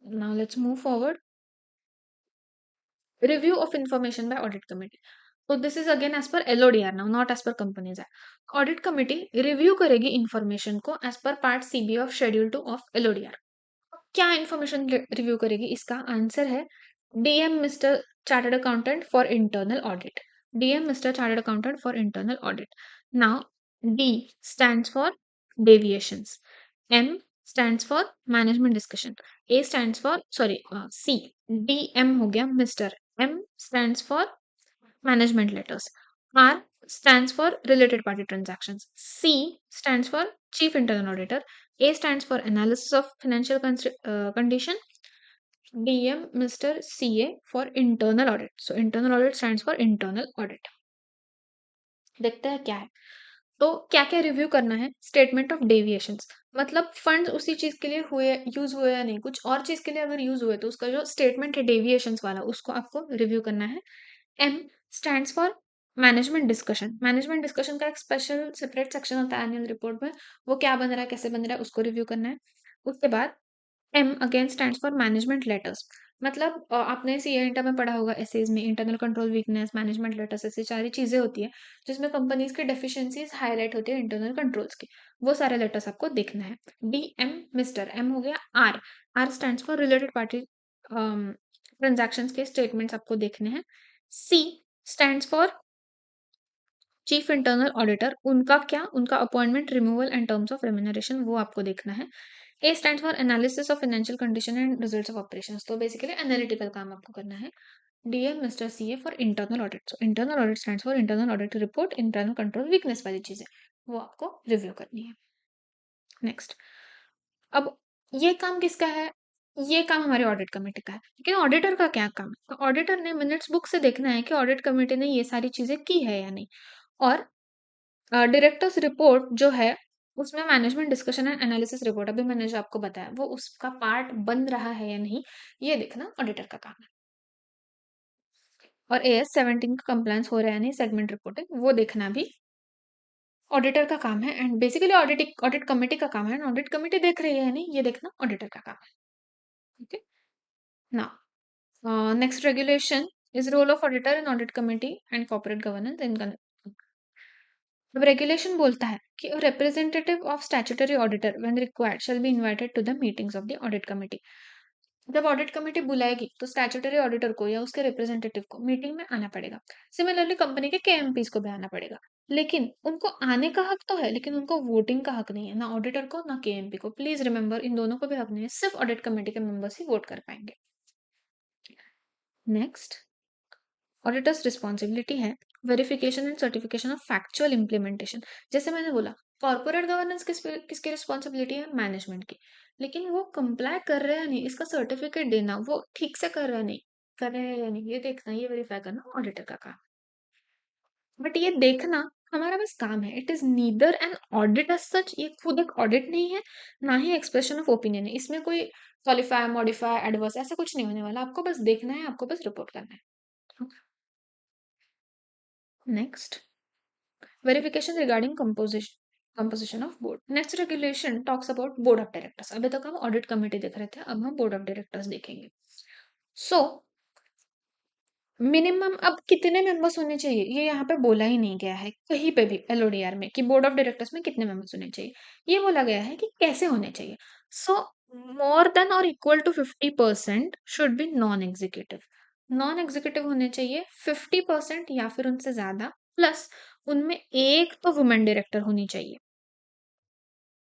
Now let's move forward. Review of information by audit committee. तो this is again as per LODR, now not as per companies act. Audit committee review करेगी इंफॉर्मेशन को as per part CB of schedule 2 of LODR. क्या information review करेगी? इसका answer है DM Mister chartered accountant for internal audit. DM Mister chartered accountant for internal audit. Now D stands for deviations, M stands for management discussion, A stands for sorry C, D M हो गया mister, M stands for management letters. R stands for related party transactions. C stands for chief internal auditor. A stands for analysis of financial condition. DM Mr. CA for internal audit. So internal audit stands for internal audit. देखते हैं क्या है। तो क्या क्या review करना है? Statement of deviations, मतलब फंड्स उसी चीज के लिए हुए, यूज हुए या नहीं, कुछ और चीज के लिए अगर यूज हुए तो उसका जो स्टेटमेंट है डेविएशंस वाला उसको आपको रिव्यू करना है। M stands for management discussion. Management discussion का एक स्पेशल सेपरेट सेक्शन होता है एनुअल रिपोर्ट में, वो क्या बन रहा है, कैसे बन रहा है, उसको रिव्यू करना है। उसके बाद M again stands for management letters, मतलब आपने सीए इंटर में पढ़ा होगा, एसेज में internal control weakness, management letters, ऐसी सारी चीजें होती है जिसमें कंपनीज की डेफिशिएंसीज हाईलाइट होती है इंटरनल कंट्रोल्स की, वो सारे लेटर्स आपको देखना है। डी एम मिस्टर, एम हो गया R, R stands for related party transaction के स्टेटमेंट्स आपको देखने हैं। C stands for chief internal auditor, उनका क्या, उनका appointment, removal and terms of remuneration, वो आपको देखना है। A stands for analysis of financial condition and results of operations, तो बेसिकली एनालिटिकल काम आपको करना है। DM mister CA for internal audit, so internal audit stands for internal audit report, internal control weakness वाली चीजें वो आपको रिव्यू करनी है। नेक्स्ट, अब ये काम किसका है? ये काम हमारे ऑडिट कमेटी का है। लेकिन ऑडिटर का क्या काम है? तो ऑडिटर ने मिनट्स बुक से देखना है कि ऑडिट कमेटी ने ये सारी चीज़ें की है या नहीं। और डायरेक्टर्स रिपोर्ट जो है, उसमें management discussion and analysis report अभी मैंने जो आपको बताया, वो उसका पार्ट बन रहा है या नहीं, ये देखना ऑडिटर का काम है। और AS 17 का कंप्लायंस हो रहा है या नहीं सेगमेंट रिपोर्टिंग, वो देखना भी ऑडिटर का काम है। एंड बेसिकली ऑडिट कमेटी का काम है, एंड ऑडिट कमेटी देख रही है या नहीं, ये देखना ऑडिटर का काम है। Okay, now next regulation is role of auditor in audit committee and corporate governance in. अब रेगुलेशन बोलता है कि representative of statutory auditor when required shall be invited to the meetings of the audit committee. जब audit committee बुलाएगी तो statutory auditor को या उसके रिप्रेजेंटेटिव को मीटिंग में आना पड़ेगा। सिमिलरली कंपनी के KMPs को भी आना पड़ेगा। लेकिन उनको आने का हक तो है, लेकिन उनको वोटिंग का हक नहीं है, ना ऑडिटर को ना KMP को। प्लीज रिमेंबर, इन दोनों को भी हक नहीं है, सिर्फ ऑडिट कमेटी के मेंबर्स ही वोट कर पाएंगे। नेक्स्ट, ऑडिटर्स रिस्पॉन्सिबिलिटी है verification and certification of factual implementation. जैसे मैंने बोला, कॉर्पोरेट गवर्नेंस किसकी रिस्पॉन्सिबिलिटी है? मैनेजमेंट की। लेकिन वो कंप्लाई कर रहे हैं नहीं, इसका सर्टिफिकेट देना, वो ठीक से कर रहे हैं नहीं, कर रहे हैं या नहीं, ये देखना, ये वेरीफाई करना ऑडिटर का काम। बट ये देखना हमारा बस काम है। It is neither an audit as such, ये खुद एक ऑडिट नहीं है, ना ही एक्सप्रेशन ऑफ ओपिनियन है। इसमें कोई क्वालिफाई, मॉडिफाई, एडवर्स ऐसा कुछ नहीं होने वाला। आपको बस देखना है, आपको बस रिपोर्ट करना है। Next, verification regarding composition of board. Next regulation talks about board of directors. अभी तक हम ऑडिट कमेटी देख रहे थे, अब हम बोर्ड ऑफ डायरेक्टर्स देखेंगे। सो मिनिमम अब कितने मेंबर्स होने चाहिए, ये यहाँ पे बोला ही नहीं गया है कहीं पे भी LODR में कि बोर्ड ऑफ डायरेक्टर्स में कितने मेंबर्स होने चाहिए। ये बोला गया है कि कैसे होने चाहिए। सो मोर देन और equal to 50% should be non executive. Non executive होने चाहिए 50% या फिर उनसे ज्यादा, प्लस उनमें एक तो वुमेन डायरेक्टर होनी चाहिए।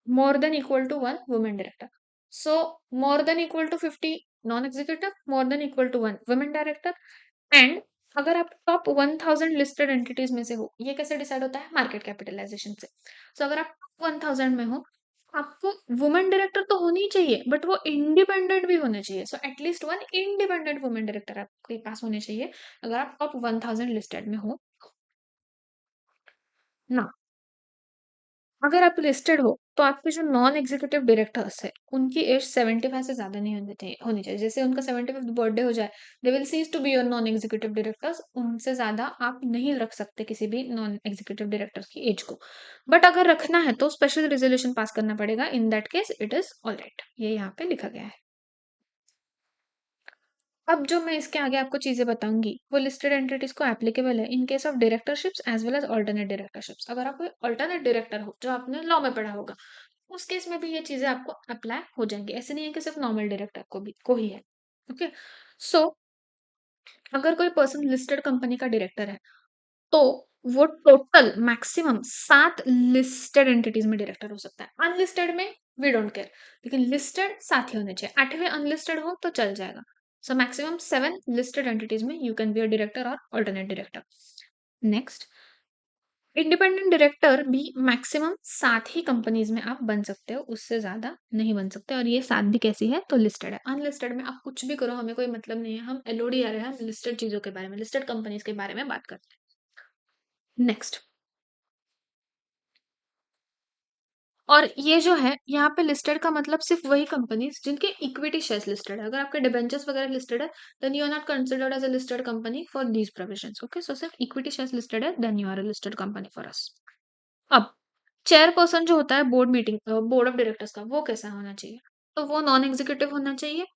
More than equal to one women director. So more than equal to 50 non executive, more than equal to one women director. And अगर आप टॉप 1000 लिस्टेड एंटिटीज में से हो, ये कैसे डिसाइड होता है? मार्केट कैपिटलाइजेशन से। सो अगर आप टॉप 1000 में हो, आपको वुमेन डायरेक्टर तो होनी ही चाहिए, बट वो इंडिपेंडेंट भी होने चाहिए। So at least one independent women director आपके पास होने चाहिए अगर आप टॉप 1000 लिस्टेड में हो ना। अगर आप लिस्टेड हो तो आपके जो नॉन एग्जीक्यूटिव डायरेक्टर्स है, उनकी एज 75 से ज्यादा नहीं होनी चाहिए। जैसे उनका 75th बर्थडे हो जाए, they will cease to be your non executive directors. उनसे ज्यादा आप नहीं रख सकते किसी भी नॉन एग्जीक्यूटिव डायरेक्टर्स की एज को। बट अगर रखना है तो स्पेशल रेजोल्यूशन पास करना पड़ेगा। In that case it is all right, ये यहाँ पे लिखा गया है। अब जो मैं इसके आगे आपको चीजें बताऊंगी वो लिस्टेड एंटिटीज को एप्लीकेबल है in case of directorships as well as alternate directorships. अगर आप कोई ऑल्टरनेट डायरेक्टर हो जो आपने लॉ में पढ़ा होगा, उस केस में भी ये चीजें आपको अप्लाई हो जाएंगी। ऐसे नहीं है कि सिर्फ नॉर्मल डायरेक्टर को ही है। ओके, सो अगर कोई पर्सन लिस्टेड कंपनी का डायरेक्टर है, तो वो टोटल मैक्सिमम 7 लिस्टेड एंटिटीज में डायरेक्टर हो सकता है। अनलिस्टेड में वी डोंट केयर, लेकिन लिस्टेड साथ ही होने चाहिए। 8वें अनलिस्टेड हो तो चल जाएगा। सो मैक्सिमम 7 लिस्टेड एंटिटीज में you can be a director और alternate director. Next, independent director भी मैक्सिमम 7 ही कंपनीज में आप बन सकते हो, उससे ज्यादा नहीं बन सकते। और ये 7 भी कैसी है? तो लिस्टेड है। अनलिस्टेड में आप कुछ भी करो, हमें कोई मतलब नहीं है। हम LOD आ रहे हैं, हम लिस्टेड चीजों के बारे में, लिस्टेड कंपनीज के बारे में बात करते हैं। नेक्स्ट, और ये जो है यहाँ पे लिस्टेड का मतलब सिर्फ वही कंपनीज जिनके इक्विटी शेयर्स लिस्टेड है। अगर आपके डिबेंचर्स वगैरह लिस्टेड है, then you are not considered as a listed company for these provisions. Okay, so सिर्फ इक्विटी शेयर्स लिस्टेड है, then you are a listed company for us. अब chairperson जो होता है बोर्ड ऑफ डायरेक्टर्स का, वो कैसा होना चाहिए? तो वो नॉन एग्जीक्यूटिव होना चाहिए।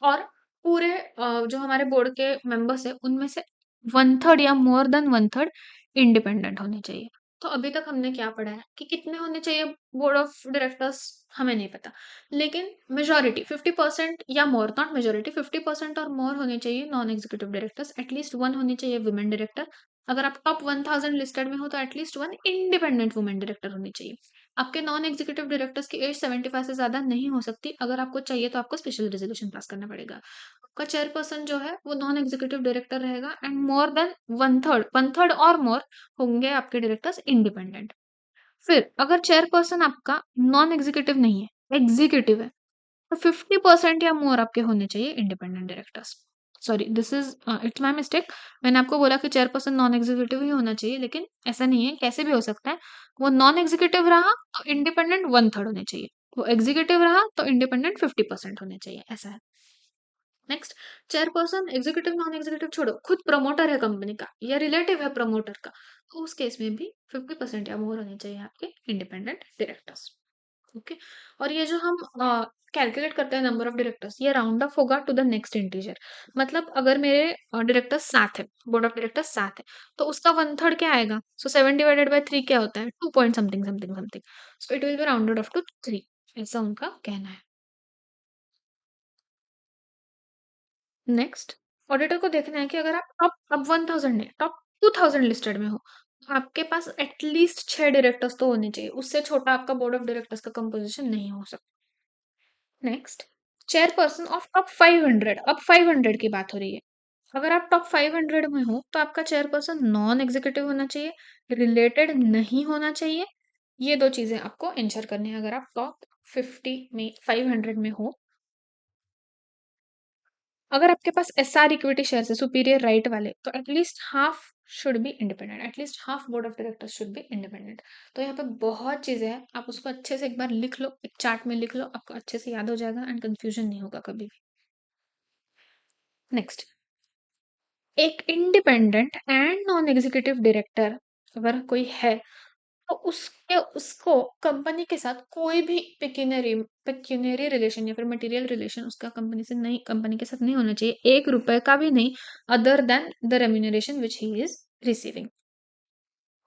और पूरे जो हमारे बोर्ड के मेंबर्स है, उनमें से 1/3 या मोर देन 1/3 इंडिपेंडेंट होने चाहिए। तो अभी तक हमने क्या पढ़ा है कि कितने होने चाहिए बोर्ड ऑफ डायरेक्टर्स, हमें नहीं पता। लेकिन मेजोरिटी 50% या मोर, नॉट मेजोरिटी, 50% और मोर होने चाहिए non executive directors. At least one होनी चाहिए वुमेन डायरेक्टर। अगर आप टॉप 1000 लिस्टेड में हो तो at least one independent women director होनी चाहिए। आपके नॉन एग्जीक्यूटिव डायरेक्टर्स की एज 75 से ज्यादा नहीं हो सकती। अगर आपको चाहिए तो आपको स्पेशल रेजोल्यूशन पास करना पड़ेगा। आपका चेयरपर्सन जो है वो नॉन एग्जीक्यूटिव डायरेक्टर रहेगा, एंड मोर देन 1/3 और मोर होंगे आपके डायरेक्टर्स इंडिपेंडेंट। फिर अगर चेयरपर्सन आपका नॉन एग्जीक्यूटिव नहीं है, एग्जीक्यूटिव है, तो 50% या मोर आपके होने चाहिए independent directors. Sorry, this is it's my mistake. मैंने आपको बोला कि चेयरपर्सन नॉन एग्जीक्यूटिव ही होना चाहिए, लेकिन ऐसा नहीं है, कैसे भी हो सकता है। वो नॉन एग्जीक्यूटिव रहा तो इंडिपेंडेंट 1/3 होने चाहिए, वो एग्जीक्यूटिव रहा तो इंडिपेंडेंट 50% होने चाहिए, ऐसा है। Next, chairperson executive non executive छोड़ो, खुद प्रमोटर है कंपनी का या रिलेटिव है प्रमोटर का, तो उस केस में भी 50% या मोर होने चाहिए आपके इंडिपेंडेंट डायरेक्टर्स। ओके। और ये जो हम कैलकुलेट करते हैं नंबर ऑफ डायरेक्टर्स, ये राउंड अप होगा टू द नेक्स्ट इंटीजर। मतलब अगर मेरे डायरेक्टर्स 7 है, बोर्ड ऑफ डायरेक्टर्स 7 है, तो उसका 1/3 क्या आएगा? सो 7/3 क्या होता है? 2 point something something something. So it will be rounded off to 3, ऐसा उनका कहना है। नेक्स्ट, ऑडिटर को देखना है कि अगर आप टॉप अब 1000 नहीं, टॉप 2000 लिस्टेड में हो, तो आपके पास एटलीस्ट 6 डायरेक्टर्स तो होने चाहिए, उससे छोटा आपका बोर्ड ऑफ डायरेक्टर्स का कंपोजिशन नहीं हो सकता। नेक्स्ट, चेयरपर्सन ऑफ टॉप 500, अब 500 की बात हो रही है। अगर आप टॉप 500 में हो तो आपका चेयरपर्सन नॉन एग्जीक्यूटिव होना चाहिए, रिलेटेड नहीं होना चाहिए। ये दो चीजें आपको इंश्योर करनी है अगर आप टॉप 50 में 500 में हो। अगर आपके पास एसआर इक्विटी शेयर है, सुपीरियर राइट वाले, तो at least half should be independent, at least half board of directors should be independent. तो यहाँ पे बहुत चीजें हैं, आप उसको अच्छे से एक बार लिख लो, एक चार्ट में लिख लो, आपको अच्छे से याद हो जाएगा एंड कंफ्यूजन नहीं होगा कभी भी। नेक्स्ट, एक independent and non executive director अगर कोई है, तो उसके उसको कंपनी के साथ कोई भी पेक्यूनरी रिलेशन या फिर मटेरियल रिलेशन उसका कंपनी के साथ नहीं होना चाहिए, 1 रुपए का भी नहीं, other than the remuneration which he is receiving.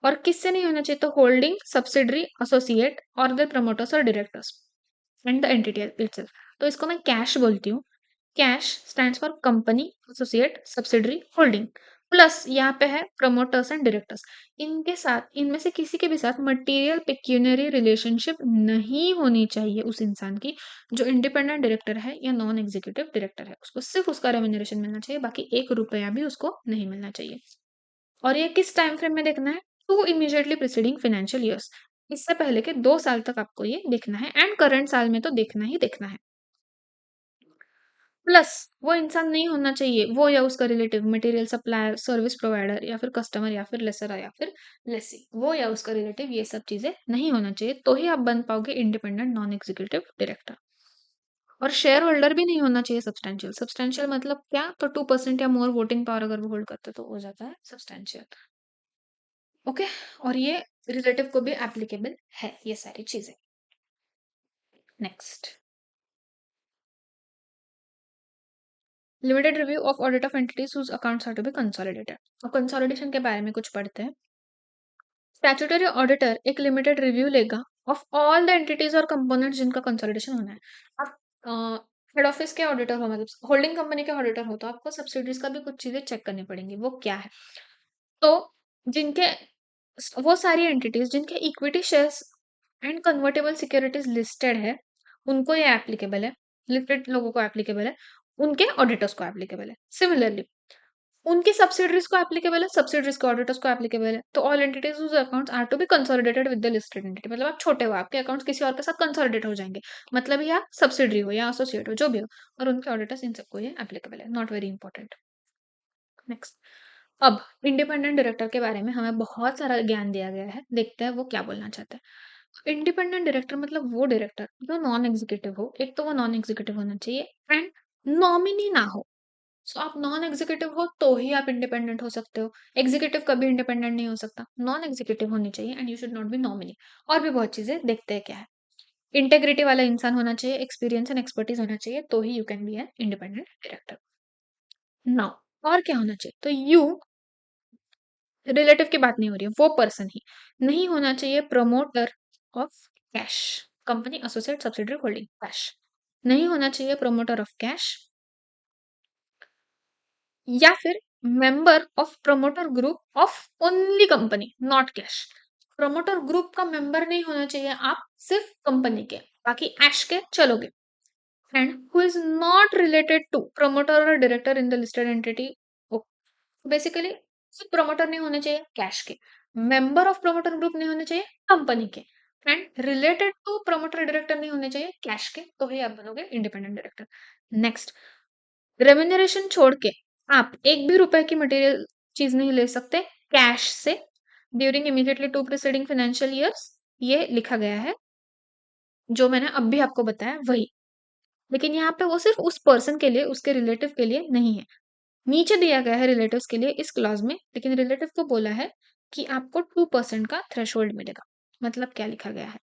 और किससे नहीं होना चाहिए? तो होल्डिंग सब्सिडरी एसोसिएट और द प्रमोटर्स और directors and the entity itself. तो इसको मैं कैश बोलती हूँ। Cash stands for company, associate, subsidiary, holding, plus यहाँ पे है प्रमोटर्स एंड डायरेक्टर्स। इनके साथ, इनमें से किसी के भी साथ मटेरियल पेक्यूनरी रिलेशनशिप नहीं होनी चाहिए उस इंसान की, जो इंडिपेंडेंट डायरेक्टर है या नॉन एग्जीक्यूटिव डायरेक्टर है। उसको सिर्फ उसका रेम्यूनरेशन मिलना चाहिए, बाकी 1 रुपया भी उसको नहीं मिलना चाहिए। और ये किस टाइम फ्रेम में देखना है? To immediately preceding financial years, इससे पहले के 2 साल तक आपको ये देखना है, एंड करंट साल में तो देखना ही देखना है। प्लस वो इंसान नहीं होना चाहिए, वो या उसका relative material supplier, service provider या फिर कस्टमर या फिर लेसर या फिर लेसी, वो या उसका रिलेटिव, ये सब चीजें नहीं होना चाहिए, तो ही आप बन पाओगे इंडिपेंडेंट नॉन एग्जीक्यूटिव डायरेक्टर। और शेयर होल्डर भी नहीं होना चाहिए सब्सटेंशियल। सब्सटेंशियल मतलब क्या? तो 2% या मोर वोटिंग पावर अगर वो होल्ड करते तो हो जाता है सब्सटेंशियल। ओके। और ये रिलेटिव को भी एप्लीकेबल है, ये सारी चीजें। Next, limited review of audit of entities whose accounts are to be consolidated. और कंसोलिडेशन के बारे में कुछ पढ़ते हैं। स्टैट्यूटरी ऑडिटर एक लिमिटेड रिव्यू लेगा ऑफ ऑल द एंटिटीज और कंपोनेंट्स जिनका कंसोलिडेशन होना है। आप हेड ऑफिस के ऑडिटर हो, मतलब होल्डिंग कंपनी के ऑडिटर हो, तो आपको सब्सिडीज का भी कुछ चीजें चेक करनी पड़ेंगी, वो क्या है? तो जिनके वो सारी एंटिटीज जिनके equity shares and convertible securities listed है, उनको ये एप्लीकेबल है। लिस्टेड लोगों को एप्लीकेबल है, उनके ऑडिटर्स को एप्लीकेबल है। सिमिलरली उनकी सब्सिडरीज को एप्लीकेबल है, सब्सिडरीज के ऑडिटर्स को एप्लीकेबल है। तो all entities whose accounts are to be consolidated with the listed entity, मतलब आप छोटे हो, आपके अकाउंट्स किसी और के साथ कंसोलिडेट हो जाएंगे, मतलब या सब्सिडरी हो या एसोसिएट हो, जो भी हो, और उनके ऑडिटर्स, इन सबको ये एप्लीकेबल है। Not very important. नेक्स्ट, अब इंडिपेंडेंट डायरेक्टर के बारे में हमें बहुत सारा ज्ञान दिया गया है, देखते हैं वो क्या बोलना चाहते हैं। इंडिपेंडेंट डायरेक्टर मतलब वो डायरेक्टर जो नॉन एग्जीक्यूटिव हो, एक तो वो नॉन एग्जीक्यूटिव होना चाहिए एंड नॉमिनी ना हो। सो आप नॉन एग्जीक्यूटिव हो तो ही आप इंडिपेंडेंट हो सकते हो, एग्जीक्यूटिव कभी इंडिपेंडेंट नहीं हो सकता। नॉन एग्जीक्यूटिव होनी चाहिए and you should not be nominee. और भी बहुत चीजें देखते हैं क्या है। इंटेग्रिटी वाला इंसान होना चाहिए, एक्सपीरियंस एंड एक्सपर्टीज होना चाहिए, तो ही you can be an independent director. Now और क्या होना चाहिए? तो यू, रिलेटिव की बात नहीं हो रही है, वो पर्सन ही नहीं होना चाहिए promoter of cash, company, associate, subsidiary, holding, cash नहीं होना चाहिए, प्रमोटर ऑफ कैश, या फिर member of promoter group of only company, not cash. Promoter group का मेंबर नहीं होना चाहिए आप, सिर्फ कंपनी के, बाकी ऐश के चलोगे। And who is not related to promoter और director in the listed entity. Basically सिर्फ प्रमोटर नहीं होने चाहिए कैश के, मेंबर ऑफ प्रमोटर ग्रुप नहीं होने चाहिए कंपनी के, and related to promoter director नहीं होने चाहिए कैश के, तो ही आप बनोगे इंडिपेंडेंट डायरेक्टर। नेक्स्ट, रेम्यूनरेशन छोड़ के आप एक भी रुपए की मटेरियल चीज नहीं ले सकते कैश से during immediately to preceding financial years. ये लिखा गया है, जो मैंने अब भी आपको बताया वही। लेकिन यहाँ पे वो सिर्फ उस पर्सन के लिए, उसके रिलेटिव के लिए नहीं है। नीचे दिया गया है रिलेटिव्स के लिए इस क्लॉज में, लेकिन रिलेटिव को बोला है कि आपको 2% का थ्रेशोल्ड मिलेगा। मतलब क्या लिखा गया है,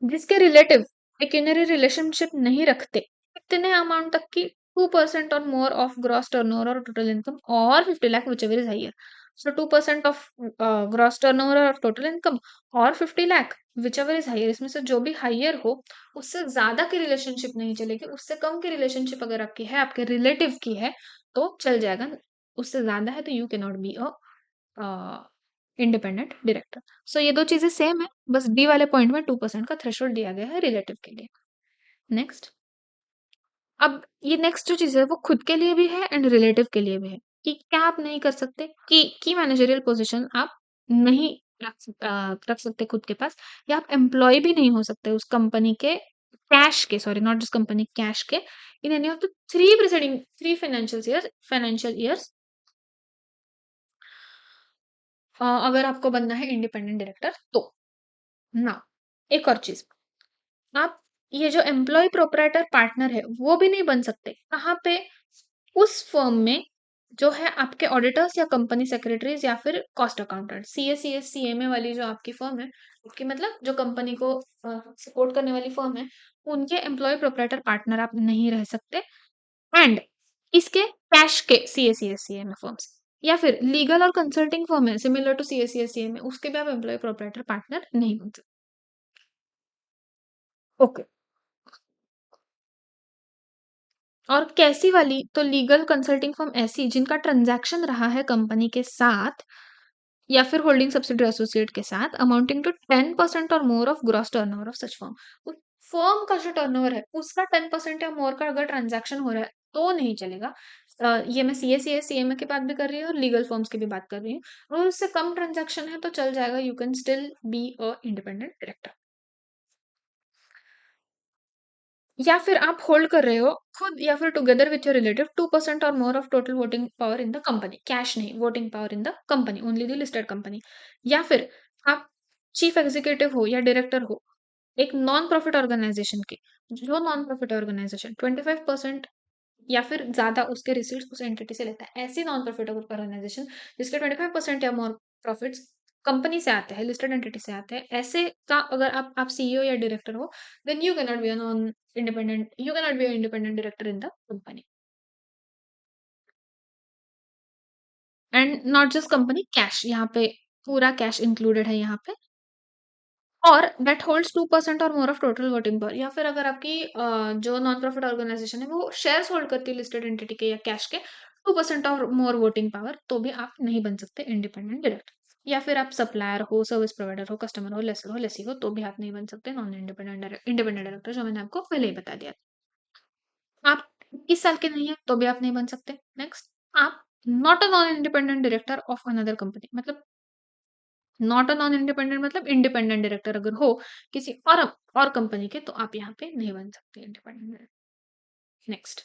जिसके रिलेटिव पेक्यूनियरी रिलेशनशिप नहीं रखते, इतने अमाउंट तक की 2% और मोर ऑफ ग्रॉस टर्नओवर और टोटल इनकम और 50 lakh which ever is higher. So 2% of gross turnover और टोटल इनकम और 50 lakh which ever is higher, इसमें से जो भी हाइयर हो उससे ज्यादा की रिलेशनशिप नहीं चलेगी। उससे कम की रिलेशनशिप अगर आपकी है, आपके रिलेटिव की है, तो चल जाएगा। उससे ज्यादा है तो you can not be a independent director. So ये दो चीजें सेम है, बस डी वाले पॉइंट में 2% का थ्रेशोल्ड दिया गया है रिलेटिव के लिए। नेक्स्ट, अब ये नेक्स्ट जो चीज है वो खुद के लिए भी है एंड रिलेटिव के लिए भी है, कि क्या आप नहीं कर सकते कि मैनेजरियल पोजीशन आप नहीं रख सकते खुद के पास, या आप एम्प्लॉय भी नहीं हो सकते उस कंपनी के कैश के, sorry not just company, cash के, in any of the three financial years अगर आपको बनना है इंडिपेंडेंट डायरेक्टर तो। ना, एक और चीज, आप ये जो एम्प्लॉय प्रोपराइटर पार्टनर है वो भी नहीं बन सकते। कहाँ पे? उस फर्म में जो है आपके ऑडिटर्स या कंपनी सेक्रेटरीज या फिर cost accountant, CA, CS, CMA वाली जो आपकी फर्म है, उसकी मतलब जो कंपनी को सपोर्ट करने वाली फर्म है, उनके एम्प्लॉय प्रोपराइटर पार्टनर आप नहीं रह सकते। एंड इसके कैश के CA, CS, CMA फर्म्स, या फिर लीगल और कंसल्टिंग फर्म है similar to CA, CS, CMA, उसके भी आप एम्प्लॉय प्रोपराइटर पार्टनर नहीं बन सकते। ओके। और कैसी वाली? तो लीगल कंसल्टिंग फर्म ऐसी जिनका ट्रांजैक्शन रहा है कंपनी के साथ या फिर होल्डिंग सब्सिडियरी एसोसिएट के साथ अमाउंटिंग टू 10% और more of gross turnover of such firm. उस फर्म का जो टर्नओवर है उसका 10% या मोर का अगर ट्रांजैक्शन हो रहा है तो नहीं चलेगा। ये मैं CA, CS, CMA की बात भी कर रही हूँ और लीगल फर्म्स की भी बात कर रही हूँ। अगर उससे कम ट्रांजैक्शन है तो चल जाएगा, you can still be a independent director. या फिर आप होल्ड कर रहे हो खुद या फिर टुगेदर विथ योर रिलेटिव 2% और more of total voting power in the company, cash नहीं, voting power in the company, only the listed company. या फिर आप चीफ एग्जीक्यूटिव हो या डायरेक्टर हो एक नॉन प्रॉफिट ऑर्गेनाइजेशन के, जो नॉन प्रॉफिट ऑर्गेनाइजेशन 25% या फिर ज्यादा उसके रिसीट्स उस एंटिटी से लेता है, ऐसी नॉन प्रॉफिट ऑर्गेनाइजेशन जिसके 25% या मोर प्रॉफिट्स कंपनी से आते हैं, लिस्टेड एंटिटी से आते हैं, ऐसे का अगर आप CEO या डायरेक्टर हो, then you can not be a non independent, you can not be a independent director in the company. And not just company, cash, यहाँ पे पूरा कैश इंक्लूडेड है यहाँ पे। और दैट होल्ड्स 2% और more of total voting power, या फिर अगर आपकी जो नॉन प्रॉफिट ऑर्गेनाइजेशन है वो शेयर्स होल्ड करती है लिस्टेड एंटिटी के या कैश के 2% और मोर वोटिंग पावर, तो भी आप नहीं बन सकते इंडिपेंडेंट डायरेक्टर। या फिर आप सप्लायर हो, सर्विस प्रोवाइडर हो, कस्टमर हो, लेसर हो, लेसी हो, तो भी आप नहीं बन सकते नॉन इंडिपेंडेंट डायरेक्टर, जो मैंने आपको पहले ही बता दिया। आप 21 साल के नहीं है तो भी आप नहीं बन सकते। नेक्स्ट, आप not a non independent director of another company, मतलब नॉट अ नॉन इंडिपेंडेंट मतलब इंडिपेंडेंट डायरेक्टर अगर हो किसी और कंपनी के, तो आप यहाँ पे नहीं बन सकते इंडिपेंडेंट। नेक्स्ट,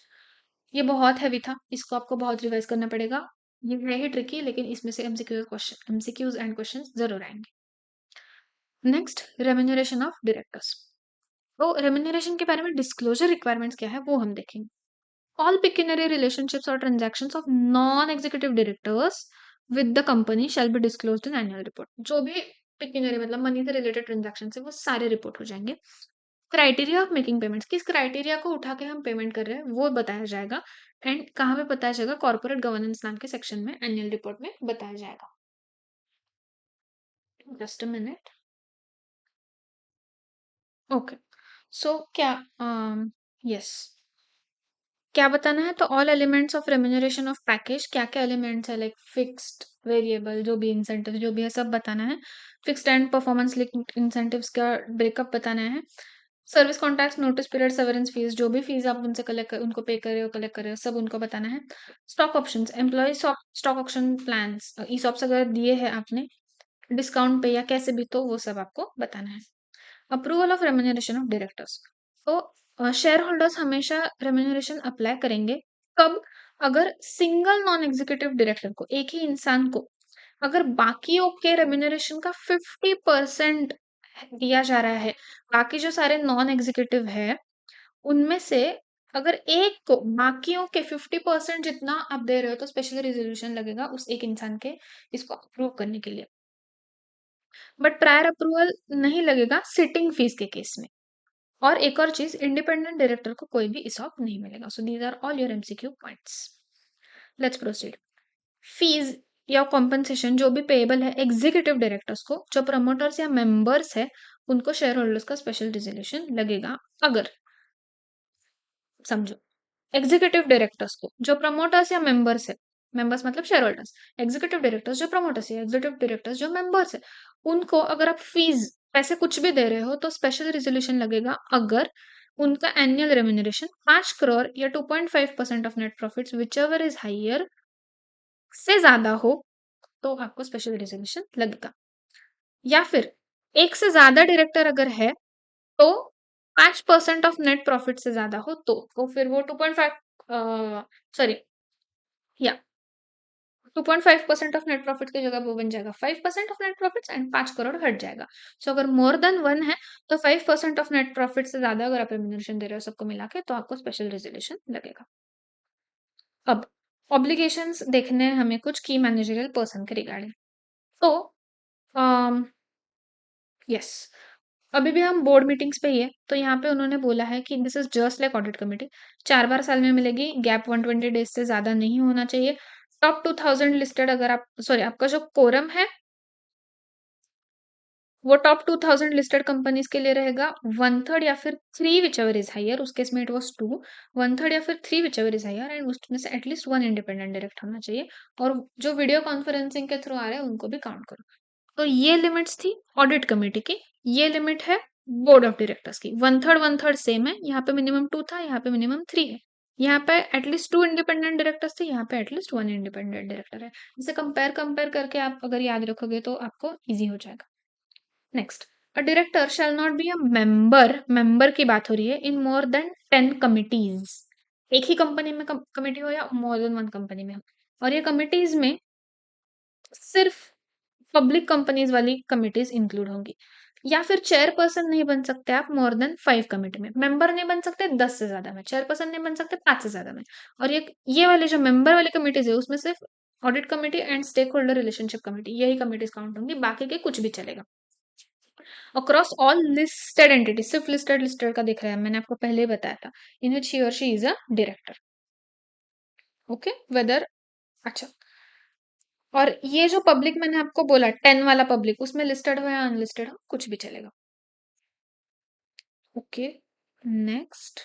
ये बहुत हैवी था, इसको आपको बहुत रिवाइज करना पड़ेगा। ये है ही ट्रिकी, लेकिन इसमें से MCQs एंड क्वेश्चन जरूर आएंगे। Next, remuneration of directors. तो रेम्यूनरेशन के बारे में डिस्क्लोजर रिक्वायरमेंट्स क्या है वो हम देखेंगे। All pecuniary relationships or transactions of non-executive directors with the company shall be disclosed in annual report। जो भी pecuniary मतलब मनी से रिलेटेड ट्रांजेक्शन है वो सारे रिपोर्ट हो जाएंगे। क्राइटेरिया ऑफ मेकिंग पेमेंट्स, किस क्राइटेरिया को उठा के हम पेमेंट कर रहे हैं वो बताया जाएगा। एंड कहाँ पे बताया जाएगा? कॉर्पोरेट गवर्नेंस नाम के सेक्शन में एनुअल रिपोर्ट में बताया जाएगा। Just a minute. ओके, सो क्या, यस, क्या बताना है? तो all elements of remuneration of package, क्या क्या एलिमेंट्स है, लाइक फिक्स्ड, वेरिएबल, जो भी इंसेंटिव जो भी है सब बताना है। Fixed and performance linked incentives का ब्रेकअप बताना है। Service contracts, notice period, severance fees, जो भी फीस आप उनसे उनको पे करे हो, कलेक्ट करे हो, सब उनको बताना है। Stock options, employ stock option plans, ESOPs अगर दिए हैं आपने, डिस्काउंट पे या कैसे भी, तो वो सब आपको बताना है। Approval of remuneration of directors. तो शेयर होल्डर्स हमेशा रेम्यूनरेशन अप्लाई करेंगे कब? अगर सिंगल नॉन एग्जीक्यूटिव डायरेक्टर को, एक ही इंसान को, अगर बाकियों के रेम्यूनरेशन का 50% दिया जा रहा है, बाकी जो सारे नॉन एग्जीक्यूटिव है उनमें से अगर एक को बाकियों के 50% जितना आप दे रहे हो, तो स्पेशल रेजोल्यूशन लगेगा उस एक इंसान के इसको अप्रूव करने के लिए। बट प्रायर अप्रूवल नहीं लगेगा सिटिंग फीस के केस में। और एक और चीज, इंडिपेंडेंट डायरेक्टर को कोई भी इसॉप नहीं मिलेगा। So these are all your MCQ points. Let's proceed. Fees या कॉम्पनसेशन जो भी पेएबल है एग्जीक्यूटिव डायरेक्टर्स को, जो प्रमोटर्स या मेंबर्स है उनको शेयर होल्डर्स का स्पेशल रेजोल्यूशन लगेगा अगर, समझो, एग्जीक्यूटिव डायरेक्टर्स को, जो प्रमोटर्स या मेंबर्स है, मेंबर्स मतलब शेयर होल्डर्स, एग्जीक्यूटिव डायरेक्टर्स जो प्रमोटर्स है, एग्जीक्यूटिव डायरेक्टर्स जो मेंबर्स है, उनको अगर आप फीस पैसे कुछ भी दे रहे हो तो स्पेशल रेजोल्यूशन लगेगा अगर उनका एनुअल रेम्यूनरेशन 5 करोड़ या 2.5% of net profits which ever is higher से ज्यादा हो, तो आपको स्पेशल रेजोल्यूशन लगेगा। या फिर एक से ज्यादा डायरेक्टर अगर है तो 5% ऑफ नेट प्रॉफिट से ज्यादा हो तो फिर वो 2.5, सॉरी, या 2.5% ऑफ नेट प्रॉफिट की जगह वो बन जाएगा 5% of net profit and 5 crore हट जाएगा। सो अगर मोर देन 1 है तो 5% ऑफ नेट प्रॉफिट से ज्यादा अगर आप रेम्यूनरेशन दे रहे हो सबको मिला के, तो आपको स्पेशल रेजोल्यूशन लगेगा। अब ऑब्लिगेशंस देखने हैं हमें कुछ की मैनेजरियल पर्सन के रिगार्डिंग। तो यस, अभी भी हम बोर्ड मीटिंग्स पे ही है, तो यहाँ पे उन्होंने बोला है कि this is just like audit committee, 4 बार साल में मिलेगी, गैप 120 डेज से ज्यादा नहीं होना चाहिए। टॉप 2000 लिस्टेड, अगर आप, सॉरी, आपका जो कोरम है वो टॉप 2000 लिस्टेड कंपनीज के लिए रहेगा। 1/3 या फिर 3 विच एवर इज हायर, उस केस में इट वॉज 2, 1/3 या फिर 3 which ever is higher, and उसमें से एटलीस्ट 1 इंडिपेंडेंट डायरेक्ट होना चाहिए। और जो वीडियो कॉन्फ्रेंसिंग के थ्रू आ रहे हैं उनको भी काउंट करो। तो ये लिमिट्स थी ऑडिट कमेटी की। ये लिमिट है बोर्ड ऑफ डायरेक्टर्स की। 1/3 सेम है, यहाँ पे मिनिमम 2 था, यहाँ पे मिनिमम 3 है। यहाँ पे एटलीस्ट 2 इंडिपेंडेंट डायरेक्टर्स थे, यहाँ पे एटलीस्ट 1 इंडिपेंडेंट डायरेक्टर है। इसे कंपेयर कंपेयर करके आप अगर याद रखोगे तो आपको इजी हो जाएगा। Next, a director shall not be a member की बात हो रही है इन मोर देन 10 कमिटीज। एक ही कंपनी में कमिटी हो या मोर देन 1 कंपनी में हो। और ये कमिटीज में सिर्फ पब्लिक कंपनीज वाली कमिटीज इंक्लूड होंगी। या फिर चेयरपर्सन नहीं बन सकते आप मोर देन 5 कमिटी में, मेंबर नहीं बन सकते 10 से ज्यादा में, चेयरपर्सन नहीं बन सकते 5 से ज्यादा में। और ये वाले जो मेंबर वाली कमिटीज है उसमें सिर्फ audit committee and stake holder relationship committee, यही कमिटीज काउंट होंगी, बाकी के कुछ भी चलेगा। अक्रॉस ऑल लिस्टेड एंटिटी, सिर्फ लिस्टेड का दिख रहा है, मैंने आपको पहले ही बताया था, इन विच ही और she is a director. Okay, whether, अच्छा। और ये जो पब्लिक मैंने आपको बोला 10 वाला पब्लिक, उसमें लिस्टेड हो या अनलिस्टेड हो कुछ भी चलेगा। ओके, नेक्स्ट,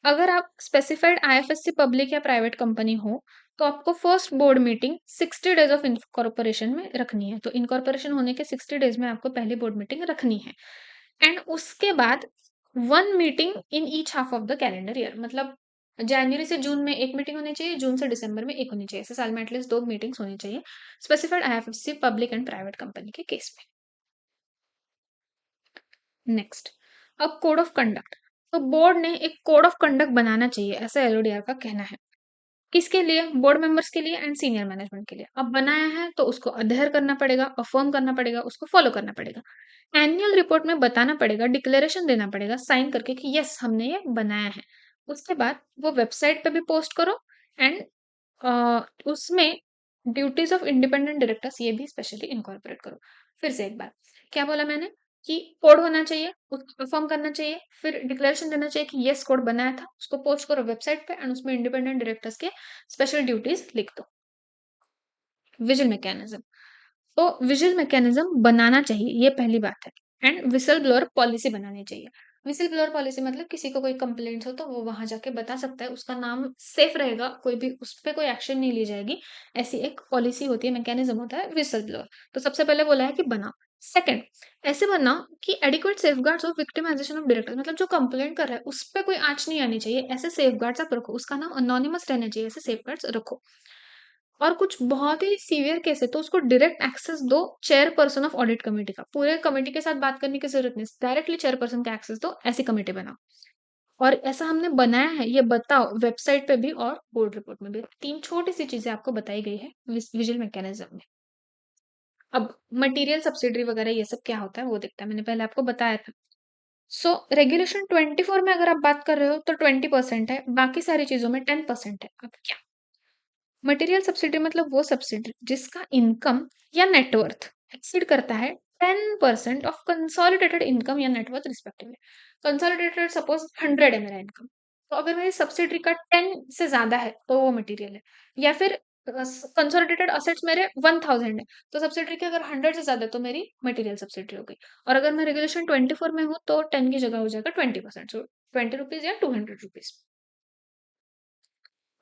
अगर आप स्पेसिफाइड आईएफएससी पब्लिक या प्राइवेट कंपनी हो तो आपको first board meeting 60 days of incorporation में रखनी है। तो इनकॉर्पोरेशन होने के 60 डेज में आपको पहली बोर्ड मीटिंग रखनी है। एंड उसके बाद 1 meeting in each half of the calendar year, मतलब जनवरी से जून में एक मीटिंग होनी चाहिए, जून से दिसंबर में एक होनी चाहिए, ऐसे साल में एटलीस्ट 2 मीटिंग्स होनी चाहिए specified IFSC public and private company के केस में। नेक्स्ट, अब कोड ऑफ कंडक्ट। तो बोर्ड ने एक कोड ऑफ कंडक्ट बनाना चाहिए, ऐसा एलओडीआर का कहना है। किसके लिए? बोर्ड मेंबर्स के लिए एंड सीनियर मैनेजमेंट के लिए। अब बनाया है तो उसको अध्ययन करना पड़ेगा, अफर्म करना पड़ेगा, उसको फॉलो करना पड़ेगा। एनुअल रिपोर्ट में बताना पड़ेगा, डिक्लेरेशन देना पड़ेगा साइन करके कि यस हमने ये बनाया है। उसके बाद वो वेबसाइट पे भी पोस्ट करो एंड उसमें ड्यूटीज ऑफ इंडिपेंडेंट डायरेक्टर्स ये भी स्पेशली इनकॉर्पोरेट करो। फिर से एक बार, क्या बोला मैंने कि कोड होना चाहिए, उसको परफॉर्म करना चाहिए, फिर डिक्लेरेशन देना चाहिए कि यस कोड बनाया था, उसको पोस्ट करो वेबसाइट पे एंड उसमें इंडिपेंडेंट डायरेक्टर्स के स्पेशल ड्यूटीज लिख दो। विजिल मैकेनिज्म, तो विजिल मैकेनिज्म बनाना चाहिए, ये पहली बात है। एंड विसल ब्लोअर पॉलिसी बनानी चाहिए। विसल ब्लोअर पॉलिसी मतलब किसी को कोई कंप्लेंट हो तो वो वहां जाके बता सकता है, उसका नाम सेफ रहेगा, कोई भी उस पर कोई एक्शन नहीं ली जाएगी, ऐसी एक पॉलिसी होती है, मैकेनिज्म होता है विसल ब्लोअर। तो सबसे पहले बोला है कि बनाओ। सेकंड, ऐसे बनाओ कि adequate safeguards of victimisation of director, मतलब जो कंप्लेंट कर रहा है उस पर कोई आंच नहीं आनी चाहिए, ऐसे सेफगार्ड्स आप रखो, उसका नाम अनोनिमस रहना चाहिए, ऐसे सेफगार्ड्स रखो। और कुछ बहुत ही सीवियर केस है तो उसको डायरेक्ट एक्सेस दो चेयरपर्सन ऑफ ऑडिट कमेटी का, पूरे कमेटी के साथ बात करने की जरूरत नहीं, डायरेक्टली चेयरपर्सन का एक्सेस दो, ऐसी कमेटी बनाओ। और ऐसा हमने बनाया है ये बताओ वेबसाइट पे भी और बोर्ड रिपोर्ट में भी। तीन छोटी सी चीजें आपको बताई गई है विजुअल मैकेनिज्म में। अब मटेरियल सब्सिडरी वगैरह ये सब क्या होता है वो देखता है, मैंने पहले आपको बताया था। सो रेगुलेशन 24 में अगर आप बात कर रहे हो तो 20% है, बाकी सारी चीजों में 10% है। अब क्या, मटेरियल सब्सिडी मतलब वो सब्सिडी जिसका इनकम या नेटवर्थ एक्सीड करता है 10% ऑफ कंसोलिडेटेड इनकम या नेटवर्थ रिस्पेक्टिवली। कंसोलिडेटेड सपोज 100 है मेरा इनकम, तो अगर मेरी सब्सिडी का 10 से ज्यादा है तो वो मटेरियल है। या फिर कंसोलिडेटेड असेट्स मेरे 1000 है, तो सब्सिडी के अगर 100 से ज्यादा है, तो मेरी मटेरियल सब्सिडी हो गई। और अगर मैं रेगुलेशन 24 में हूँ तो 10 की जगह हो जाएगा 20%, सो 20 रुपीज या 200 rupees.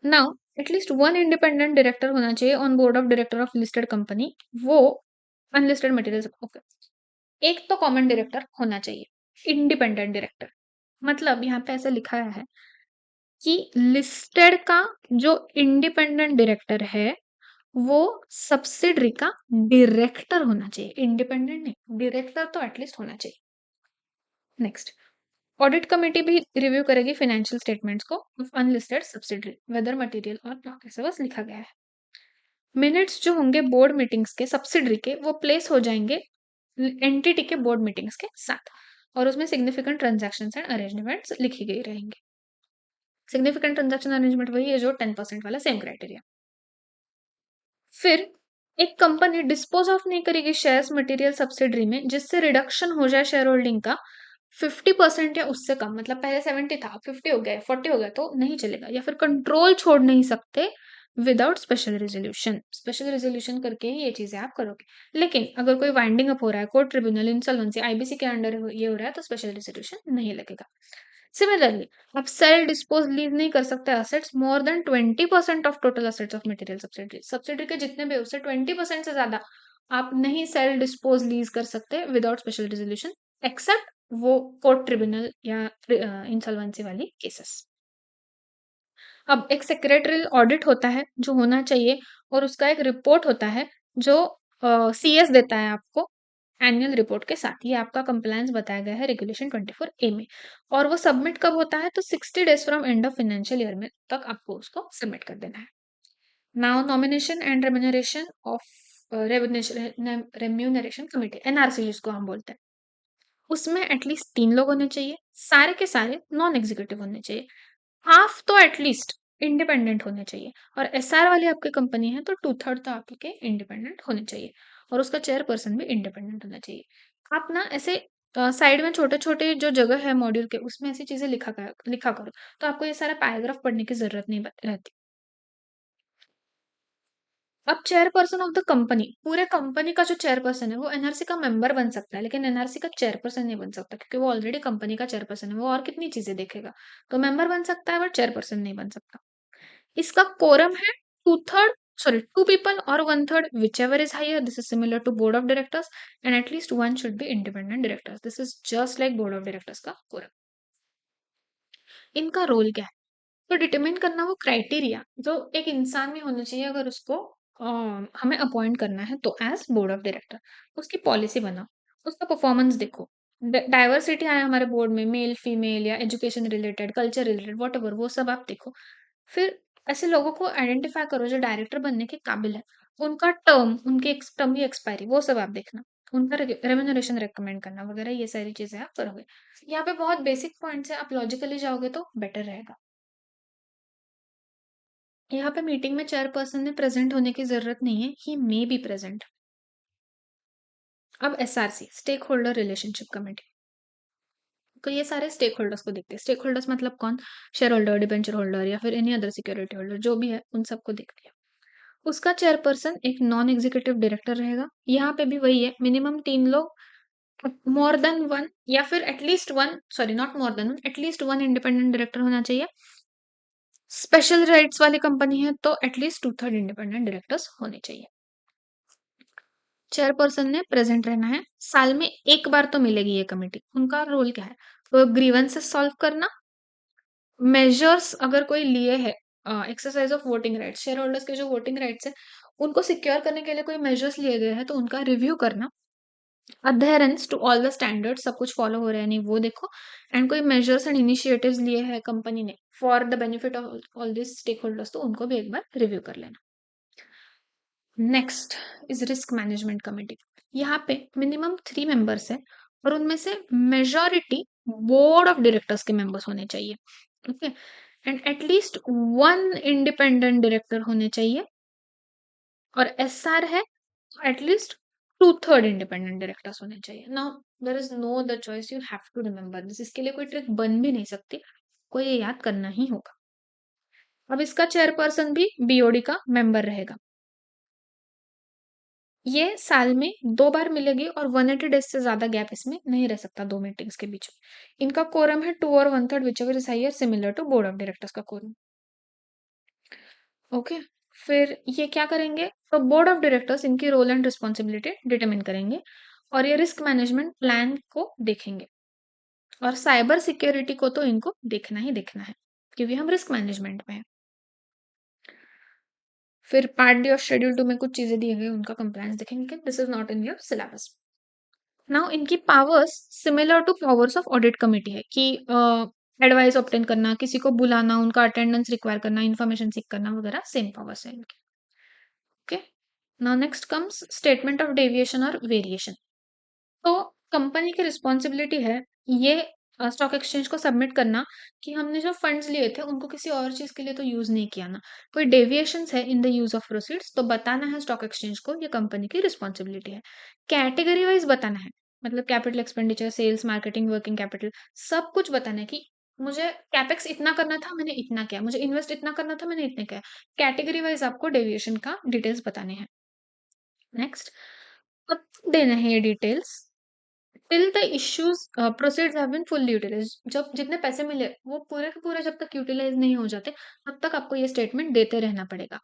Now at least one independent director होना चाहिए on board of director of listed company, वो अनलिस्टेड मटेरियल। ओके, एक तो कॉमन डायरेक्टर होना चाहिए, इंडिपेंडेंट डायरेक्टर। मतलब यहाँ पे ऐसा लिखा है कि लिस्टेड का जो इंडिपेंडेंट डायरेक्टर है वो सब्सिडरी का डायरेक्टर होना चाहिए, इंडिपेंडेंट नहीं, डायरेक्टर तो एटलीस्ट होना चाहिए। नेक्स्ट, ऑडिट कमेटी भी रिव्यू करेगी फाइनेंशियल स्टेटमेंट्स को of unlisted subsidiary whether material और नॉट, ऐसा बस लिखा गया है। मिनट्स जो होंगे बोर्ड मीटिंग्स के सब्सिडरी के वो प्लेस हो जाएंगे एंटिटी के बोर्ड मीटिंग्स के साथ, और उसमें सिग्निफिकेंट ट्रांजैक्शंस एंड अरेंजमेंट्स लिखी गई रहेंगे। सिग्निफिकेंट ट्रांजैक्शन अरेंजमेंट वही है जो 10% वाला, सेम क्राइटेरिया। फिर एक कंपनी डिस्पोज ऑफ नहीं करेगी शेयर्स मटेरियल सब्सिडरी में जिससे रिडक्शन हो जाए शेयर होल्डिंग का 50% या उससे कम, मतलब पहले 70 था 50 हो गया 40 हो गया तो नहीं चलेगा। या फिर कंट्रोल छोड़ नहीं सकते without special resolution, special resolution करके ही ये चीजें आप करोगे। लेकिन अगर कोई वाइंडिंग अप हो रहा है, कोर्ट ट्रिब्यूनल इंसॉल्वेंसी आईबीसी के अंडर ये हो रहा है, तो स्पेशल रेजोल्यूशन नहीं लगेगा। सिमिलरली आप सेल डिस्पोज लीज नहीं कर सकते assets more than 20% of total assets of material subsidy, subsidy के जितने भी उससे 20% से ज्यादा आप नहीं सेल डिस्पोज लीज कर सकते विदाउट स्पेशल रेजोल्यूशन, एक्सेप्ट वो कोर्ट ट्रिब्यूनल या इंसॉल्वेंसी वाली केसेस। अब एक सेक्रेटरियल ऑडिट होता है जो होना चाहिए, और उसका एक रिपोर्ट होता है जो सीएस देता है आपको एनुअल रिपोर्ट के साथ। ये आपका कंप्लायंस बताया गया है रेगुलेशन 24A में। और वो सबमिट कब होता है, तो 60 days from end of financial year में तक आपको उसको सबमिट कर देना है। Now nomination and remuneration of remuneration committee, NRC जिसको हम बोलते हैं, उसमें एटलीस्ट 3 लोग होने चाहिए, सारे के सारे नॉन एग्जीक्यूटिव होने चाहिए, हाफ तो एटलीस्ट इंडिपेंडेंट होने चाहिए। और एसआर वाली आपकी कंपनी है तो 2/3 तो आपके इंडिपेंडेंट होने चाहिए, और उसका चेयरपर्सन भी इंडिपेंडेंट होना चाहिए। आप ना ऐसे साइड में छोटे छोटे जो जगह है मॉड्यूल के उसमें ऐसी चीजें लिखा करो, तो आपको ये सारा पैराग्राफ पढ़ने की जरूरत नहीं रहती। अब चेयरपर्सन ऑफ द कंपनी, पूरे कंपनी का जो चेयरपर्सन है वो एनआरसी का मेंबर बन सकता है, लेकिन एनआरसी का चेयरपर्सन नहीं बन सकता, क्योंकि वो ऑलरेडी कंपनी का चेयरपर्सन है, वो और कितनी चीजें देखेगा। तो मेंबर बन सकता है बट चेयरपर्सन नहीं बन सकता। इसका कोरम है 2/3, sorry 2 people or 1/3, whichever is higher. This is similar to board of directors, and at least one should be independent directors. This is just like board of directors का quorum. इनका role क्या है, तो determine करना वो criteria जो एक इंसान में होना चाहिए अगर उसको हमें अपॉइंट करना है तो एज बोर्ड ऑफ डायरेक्टर। उसकी पॉलिसी बनाओ, उसका परफॉर्मेंस देखो, डाइवर्सिटी आए हमारे बोर्ड में, मेल फीमेल या education related culture related what ever, वो सब आप देखो। फिर ऐसे लोगों को आइडेंटिफाई करो जो डायरेक्टर बनने के काबिल है, उनका टर्म, उनके टर्म की एक्सपायरी वो सब आप देखना, उनका रेम्यूनरेशन रेकमेंड करना वगैरह, ये सारी चीजें आप करोगे। यहाँ पे बहुत बेसिक पॉइंट्स है, आप लॉजिकली जाओगे तो बेटर रहेगा। यहाँ पे मीटिंग में चेयरपर्सन ने प्रेजेंट होने की जरूरत नहीं है, ही मे बी प्रेजेंट। अब SRC, stake holder relationship committee, तो ये सारे स्टेक होल्डर्स को देखते हैं। स्टेक होल्डर्स मतलब कौन, शेयर होल्डर, डिबेंचर होल्डर या फिर एनी अदर सिक्योरिटी होल्डर जो भी है उन सबको देखते हैं। उसका चेयरपर्सन एक नॉन एग्जीक्यूटिव डायरेक्टर रहेगा। यहाँ पे भी वही है, मिनिमम 3 लोग, मोर देन वन या फिर at least one, sorry not more than one, at least one independent director होना चाहिए। स्पेशल राइट्स वाली कंपनी है तो एटलीस्ट 2/3 इंडिपेंडेंट डायरेक्टर्स होने चाहिए। चेयरपर्सन ने प्रेजेंट रहना है, साल में एक बार तो मिलेगी ये कमेटी। उनका रोल क्या है, तो ग्रीवेंसेस सॉल्व करना, मेजर्स अगर कोई लिए है exercise of voting rights, share holders के जो वोटिंग राइट्स है उनको सिक्योर करने के लिए कोई मेजर्स लिए गए हैं तो उनका रिव्यू करना, adherence to all the standards, सब कुछ फॉलो हो रहा है नहीं वो देखो, एंड कोई मेजर्स एंड इनिशिएटिव्स लिए हैं कंपनी ने for the benefit of all this stake holders, तो उनको भी एक बार रिव्यू कर लेना। Next is risk management committee. यहाँ पे मिनिमम 3 मेंबर्स है और उनमें से मेजॉरिटी बोर्ड ऑफ डायरेक्टर्स के मेंबर्स होने चाहिए, okay, and at least 1 independent director होने चाहिए, और एसआर है एटलीस्ट 2/3 इंडिपेंडेंट डायरेक्टर्स होने चाहिए। Now there is no other choice, you have to remember this, इसके लिए कोई ट्रिक बन भी नहीं सकती, को ये याद करना ही होगा। अब इसका चेयरपर्सन भी बीओडी का मेंबर रहेगा। ये साल में 2 बार मिलेगी और 180 डेज से ज्यादा गैप इसमें नहीं रह सकता 2 मीटिंग्स के बीच में। इनका कोरम है 2 और 1/3 which ever is higher, similar to board of directors का कोरम, ओके। फिर ये क्या करेंगे, तो बोर्ड ऑफ डायरेक्टर्स इनकी रोल एंड रिस्पॉन्सिबिलिटी डिटरमिन करेंगे और ये रिस्क मैनेजमेंट प्लान को देखेंगे, और साइबर सिक्योरिटी को तो इनको देखना ही देखना है क्योंकि हम रिस्क मैनेजमेंट में हैं। फिर पार्ट डी ऑफ शेड्यूल 2 में कुछ चीजें दी गई उनका कंप्लायंस देखेंगे, this is not in your syllabus. Now इनकी powers similar to powers of audit committee है कि एडवाइस ऑब्टेन करना, किसी को बुलाना, उनका अटेंडेंस रिक्वायर करना, इन्फॉर्मेशन सीख करना वगैरह सेम पावर्स है इनके, okay. Now next comes statement of deviation और वेरिएशन। तो कंपनी की रिस्पॉन्सिबिलिटी है ये स्टॉक एक्सचेंज को सबमिट करना कि हमने जो फंड्स लिए थे उनको किसी और चीज के लिए तो यूज नहीं किया ना, कोई डेविएशंस है in the use of proceeds तो बताना है स्टॉक एक्सचेंज को, ये कंपनी की रिस्पॉन्सिबिलिटी है। कैटेगरी वाइज बताना है, मतलब capital expenditure, sales, marketing, working capital, सब कुछ बताना है कि मुझे कैपेक्स इतना करना था मैंने इतना किया, मुझे इन्वेस्ट इतना करना था मैंने इतने किया। कैटेगरी वाइज आपको डेविएशन का डिटेल्स बताने हैं। नेक्स्ट, अब देना है ये details till the issues proceeds have been fully utilised, जब जितने पैसे मिले वो पूरे के पूरे जब तक यूटिलाइज नहीं हो जाते तब तक आपको ये स्टेटमेंट देते रहना पड़ेगा।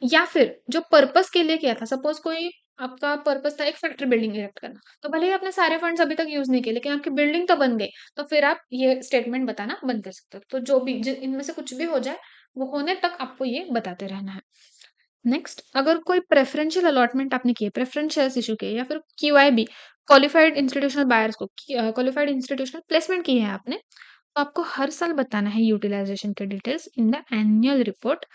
या फिर जो पर्पस के लिए किया था, सपोज कोई आपका पर्पस था एक फैक्ट्री बिल्डिंग इरेक्ट करना, तो भले ही आपने सारे फंड्स अभी तक यूज नहीं किए लेकिन आपकी बिल्डिंग तो बन गई, तो फिर आप ये स्टेटमेंट बताना बंद कर सकते हो। तो जो भी इनमें से कुछ भी हो जाए वो होने तक आपको ये बताते रहना है। नेक्स्ट, अगर कोई प्रेफरेंशियल अलॉटमेंट आपने किए, प्रेफरेंस शेयर्स इशू किए, या फिर क्यूआईबी, क्वालिफाइड इंस्टीट्यूशनल बायर्स को क्वालिफाइड इंस्टीट्यूशनल प्लेसमेंट की है आपने, तो आपको हर साल बताना है यूटिलाइजेशन के details in the annual report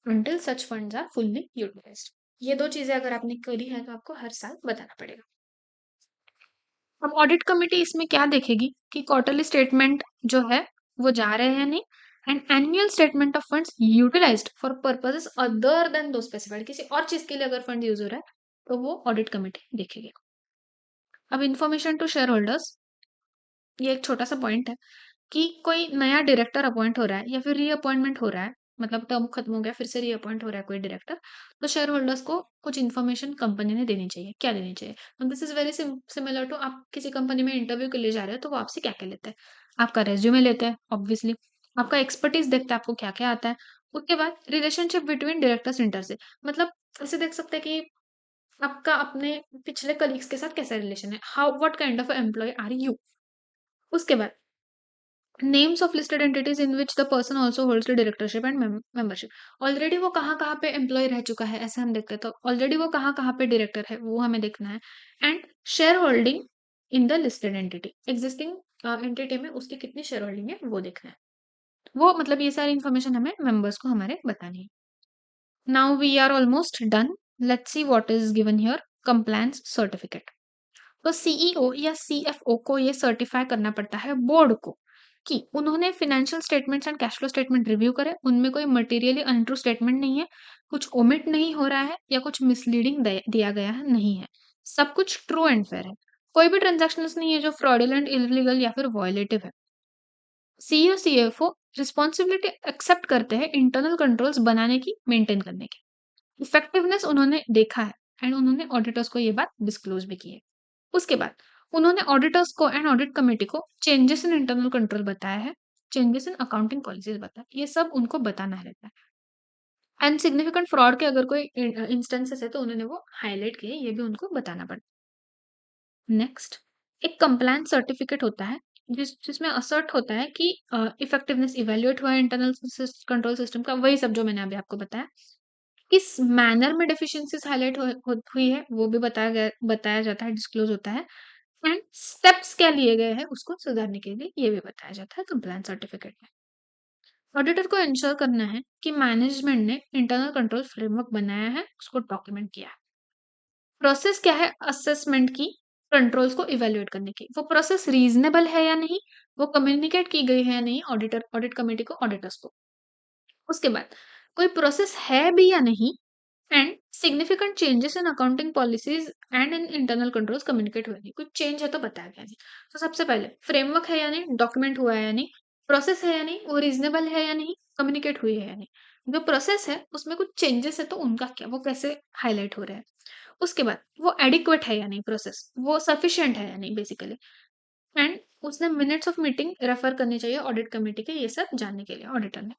until such funds are fully utilised. ये 2 चीजें अगर आपने करी है तो आपको हर साल बताना पड़ेगा। अब ऑडिट कमिटी इसमें क्या देखेगी कि क्वार्टरली स्टेटमेंट जो है वो जा रहे हैं नहीं, and annual statement of funds utilised for purposes other than दो स्पेसिफाइड, किसी और चीज के लिए अगर फंड यूज हो रहा है तो वो ऑडिट कमिटी देखेगी। अब इन्फॉर्मेशन टू शेयर होल्डर्स, ये एक छोटा सा पॉइंट है कि कोई नया डायरेक्टर अपॉइंट हो रहा है या फिर रीअपॉइंटमेंट हो रहा है, मतलब टर्म खत्म हो गया फिर से रीअपॉइंट हो रहा है कोई डायरेक्टर, तो शेयर होल्डर्स को कुछ इन्फॉर्मेशन कंपनी ने देनी चाहिए। क्या देनी चाहिए, this is very similar to आप किसी कंपनी में इंटरव्यू के लिए जा रहे हो तो वो आपसे क्या क्या लेते हैं, आपका रेज्यूमे लेते हैं ऑब्वियसली, आपका एक्सपर्टीज देखते हैं आपको क्या क्या आता है, उसके बाद रिलेशनशिप बिटवीन डायरेक्टर्स इंटर से, मतलब ऐसे देख सकते हैं कि आपका अपने पिछले कलीग्स के साथ कैसा रिलेशन है, how what kind of employ are you. उसके बाद names of listed entities in which the person also holds the directorship and membership, already वो कहाँ कहाँ पे एम्प्लॉय रह चुका है ऐसे हम देखते हैं, तो ऑलरेडी वो कहाँ कहाँ पे डायरेक्टर है वो हमें देखना है। And share holding in the listed entity, existing entity में उसकी कितनी शेयर होल्डिंग है वो देखना है। वो मतलब ये सारी इन्फॉर्मेशन हमें मेंबर्स को हमारे बतानी है। Now we are almost done, let's see what is given here, compliance certificate. तो सीईओ या सीएफओ को ये सर्टिफाई करना पड़ता है बोर्ड को कि उन्होंने financial statements and cash flow statement review करे, उनमें कोई मटेरियली अनट्रू स्टेटमेंट नहीं है, कुछ ओमिट नहीं हो रहा है या कुछ मिसलीडिंग दिया गया है नहीं है, सब कुछ ट्रू एंड फेयर है, कोई भी ट्रांजेक्शन्स नहीं है जो फ्रॉडुलेंट, इलीगल या फिर वॉयलेटिव है। सीईओ सीएफओ रिस्पॉन्सिबिलिटी एक्सेप्ट करते हैं इंटरनल कंट्रोल्स बनाने की, मेंटेन करने की, इफेक्टिवनेस उन्होंने देखा है एंड उन्होंने ऑडिटर्स को ये बात डिस्क्लोज भी की है। उसके बाद उन्होंने ऑडिटर्स को एंड ऑडिट कमेटी को चेंजेस इन इंटरनल कंट्रोल बताया है, चेंजेस इन अकाउंटिंग पॉलिसीज बताया, ये सब उनको बताना रहता है, एंड सिग्निफिकेंट फ्रॉड के अगर कोई इंस्टेंसेस है तो उन्होंने वो हाईलाइट किए, ये भी उनको बताना पड़ता है। नेक्स्ट, एक कंप्लायंस सर्टिफिकेट होता है जिसमें असर्ट होता है कि इफेक्टिवनेस इवैल्यूएट हुआ है इंटरनल कंट्रोल सिस्टम का, वही सब जो मैंने अभी आपको बताया। किस मैनर में डेफिशिएंसीज हाइलाइट हुई है वो भी बताया जाता है, डिस्क्लोज होता है। एंड स्टेप्स क्या लिए गए हैं उसको सुधारने के लिए, ये भी बताया जाता है कंप्लायंस सर्टिफिकेट में। ऑडिटर को इंश्योर करना है कि मैनेजमेंट ने इंटरनल कंट्रोल फ्रेमवर्क बनाया है, उसको डॉक्यूमेंट किया है। प्रोसेस क्या है असेसमेंट की, कंट्रोल्स को इवैल्यूएट करने की, वो प्रोसेस रीजनेबल है या नहीं, वो कम्युनिकेट की गई है या नहीं ऑडिट कमेटी को, ऑडिटर्स को। उसके बाद कोई प्रोसेस है भी या नहीं, and significant changes in accounting policies and in internal controls communicate हुए नहीं, कुछ चेंज है तो बताया गया नहीं। तो सबसे पहले फ्रेमवर्क है या नहीं, डॉक्यूमेंट हुआ है या नहीं, प्रोसेस है या नहीं, वो रीजनेबल है या नहीं, कम्युनिकेट हुई है या नहीं, जो प्रोसेस है उसमें कुछ चेंजेस है तो उनका क्या, वो कैसे हाईलाइट हो रहा है। उसके बाद वो एडिक्वेट है या नहीं, प्रोसेस वो सफिशिएंट है या नहीं बेसिकली। एंड उसने मिनट्स ऑफ मीटिंग रेफर करनी चाहिए ऑडिट कमेटी के, ये सब जानने के लिए ऑडिटर ने।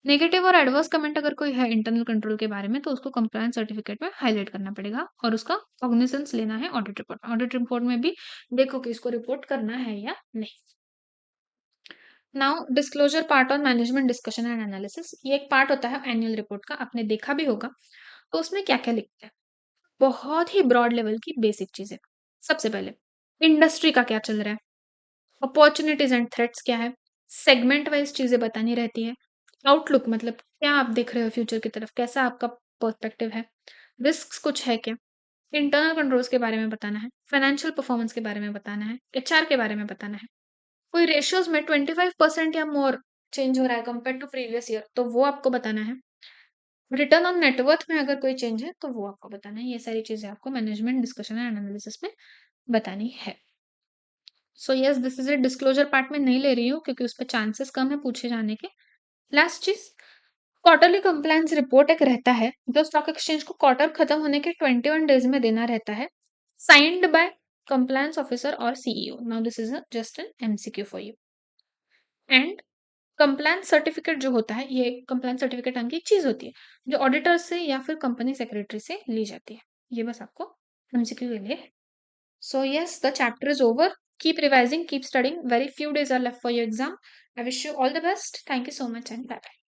नेगेटिव और एडवर्स कमेंट अगर कोई है इंटरनल कंट्रोल के बारे में तो उसको कंप्लायंस सर्टिफिकेट में हाईलाइट करना पड़ेगा और उसका कॉग्निजेंस लेना है ऑडिट रिपोर्ट में। ऑडिट रिपोर्ट में भी देखो कि इसको रिपोर्ट करना है या नहीं। Now disclosure part on management discussion and analysis, ये एक पार्ट होता है एनुअल रिपोर्ट का, आपने देखा भी होगा। तो उसमें क्या क्या लिखते हैं, बहुत ही ब्रॉड लेवल की बेसिक चीजें। सबसे पहले इंडस्ट्री का क्या चल रहा है, अपॉर्चुनिटीज एंड थ्रेट्स क्या है, सेगमेंट वाइज चीजें बतानी रहती है। आउटलुक मतलब क्या आप देख रहे हो फ्यूचर की तरफ, कैसा आपका पर्सपेक्टिव है। रिस्क कुछ है क्या, इंटरनल कंट्रोल्स के बारे में बताना है, फाइनेंशियल परफॉर्मेंस के बारे में बताना है, एचआर के बारे में बताना है। कोई रेशियोज में 25% या मोर चेंज हो रहा है कंपेयर टू प्रीवियस ईयर तो वो आपको बताना है। रिटर्न ऑन नेटवर्थ में अगर कोई चेंज है तो वो आपको बताना है। ये सारी चीजें आपको मैनेजमेंट डिस्कशन एंड एनालिसिस में बतानी है। So yes this is a disclosure part में नहीं ले रही हूँ क्योंकि उस पर चांसेस कम है पूछे जाने के। लास्ट चीज, क्वार्टरली कंप्लायंस रिपोर्ट एक रहता है जो स्टॉक एक्सचेंज को क्वार्टर खत्म होने के 21 डेज में देना रहता है, साइंड बाय कंप्लायंस ऑफिसर और CEO. Now this is just an MCQ for you. And compliance certificate जो होता है, ये कंप्लायंस सर्टिफिकेट नाम की एक चीज होती है जो ऑडिटर से या फिर कंपनी सेक्रेटरी से ली जाती है। ये बस आपको एमसीक्यू के लिए। So yes, the chapter is over. Keep revising, keep studying. Very few days are left for your exam. I wish you all the best. Thank you so much and bye bye.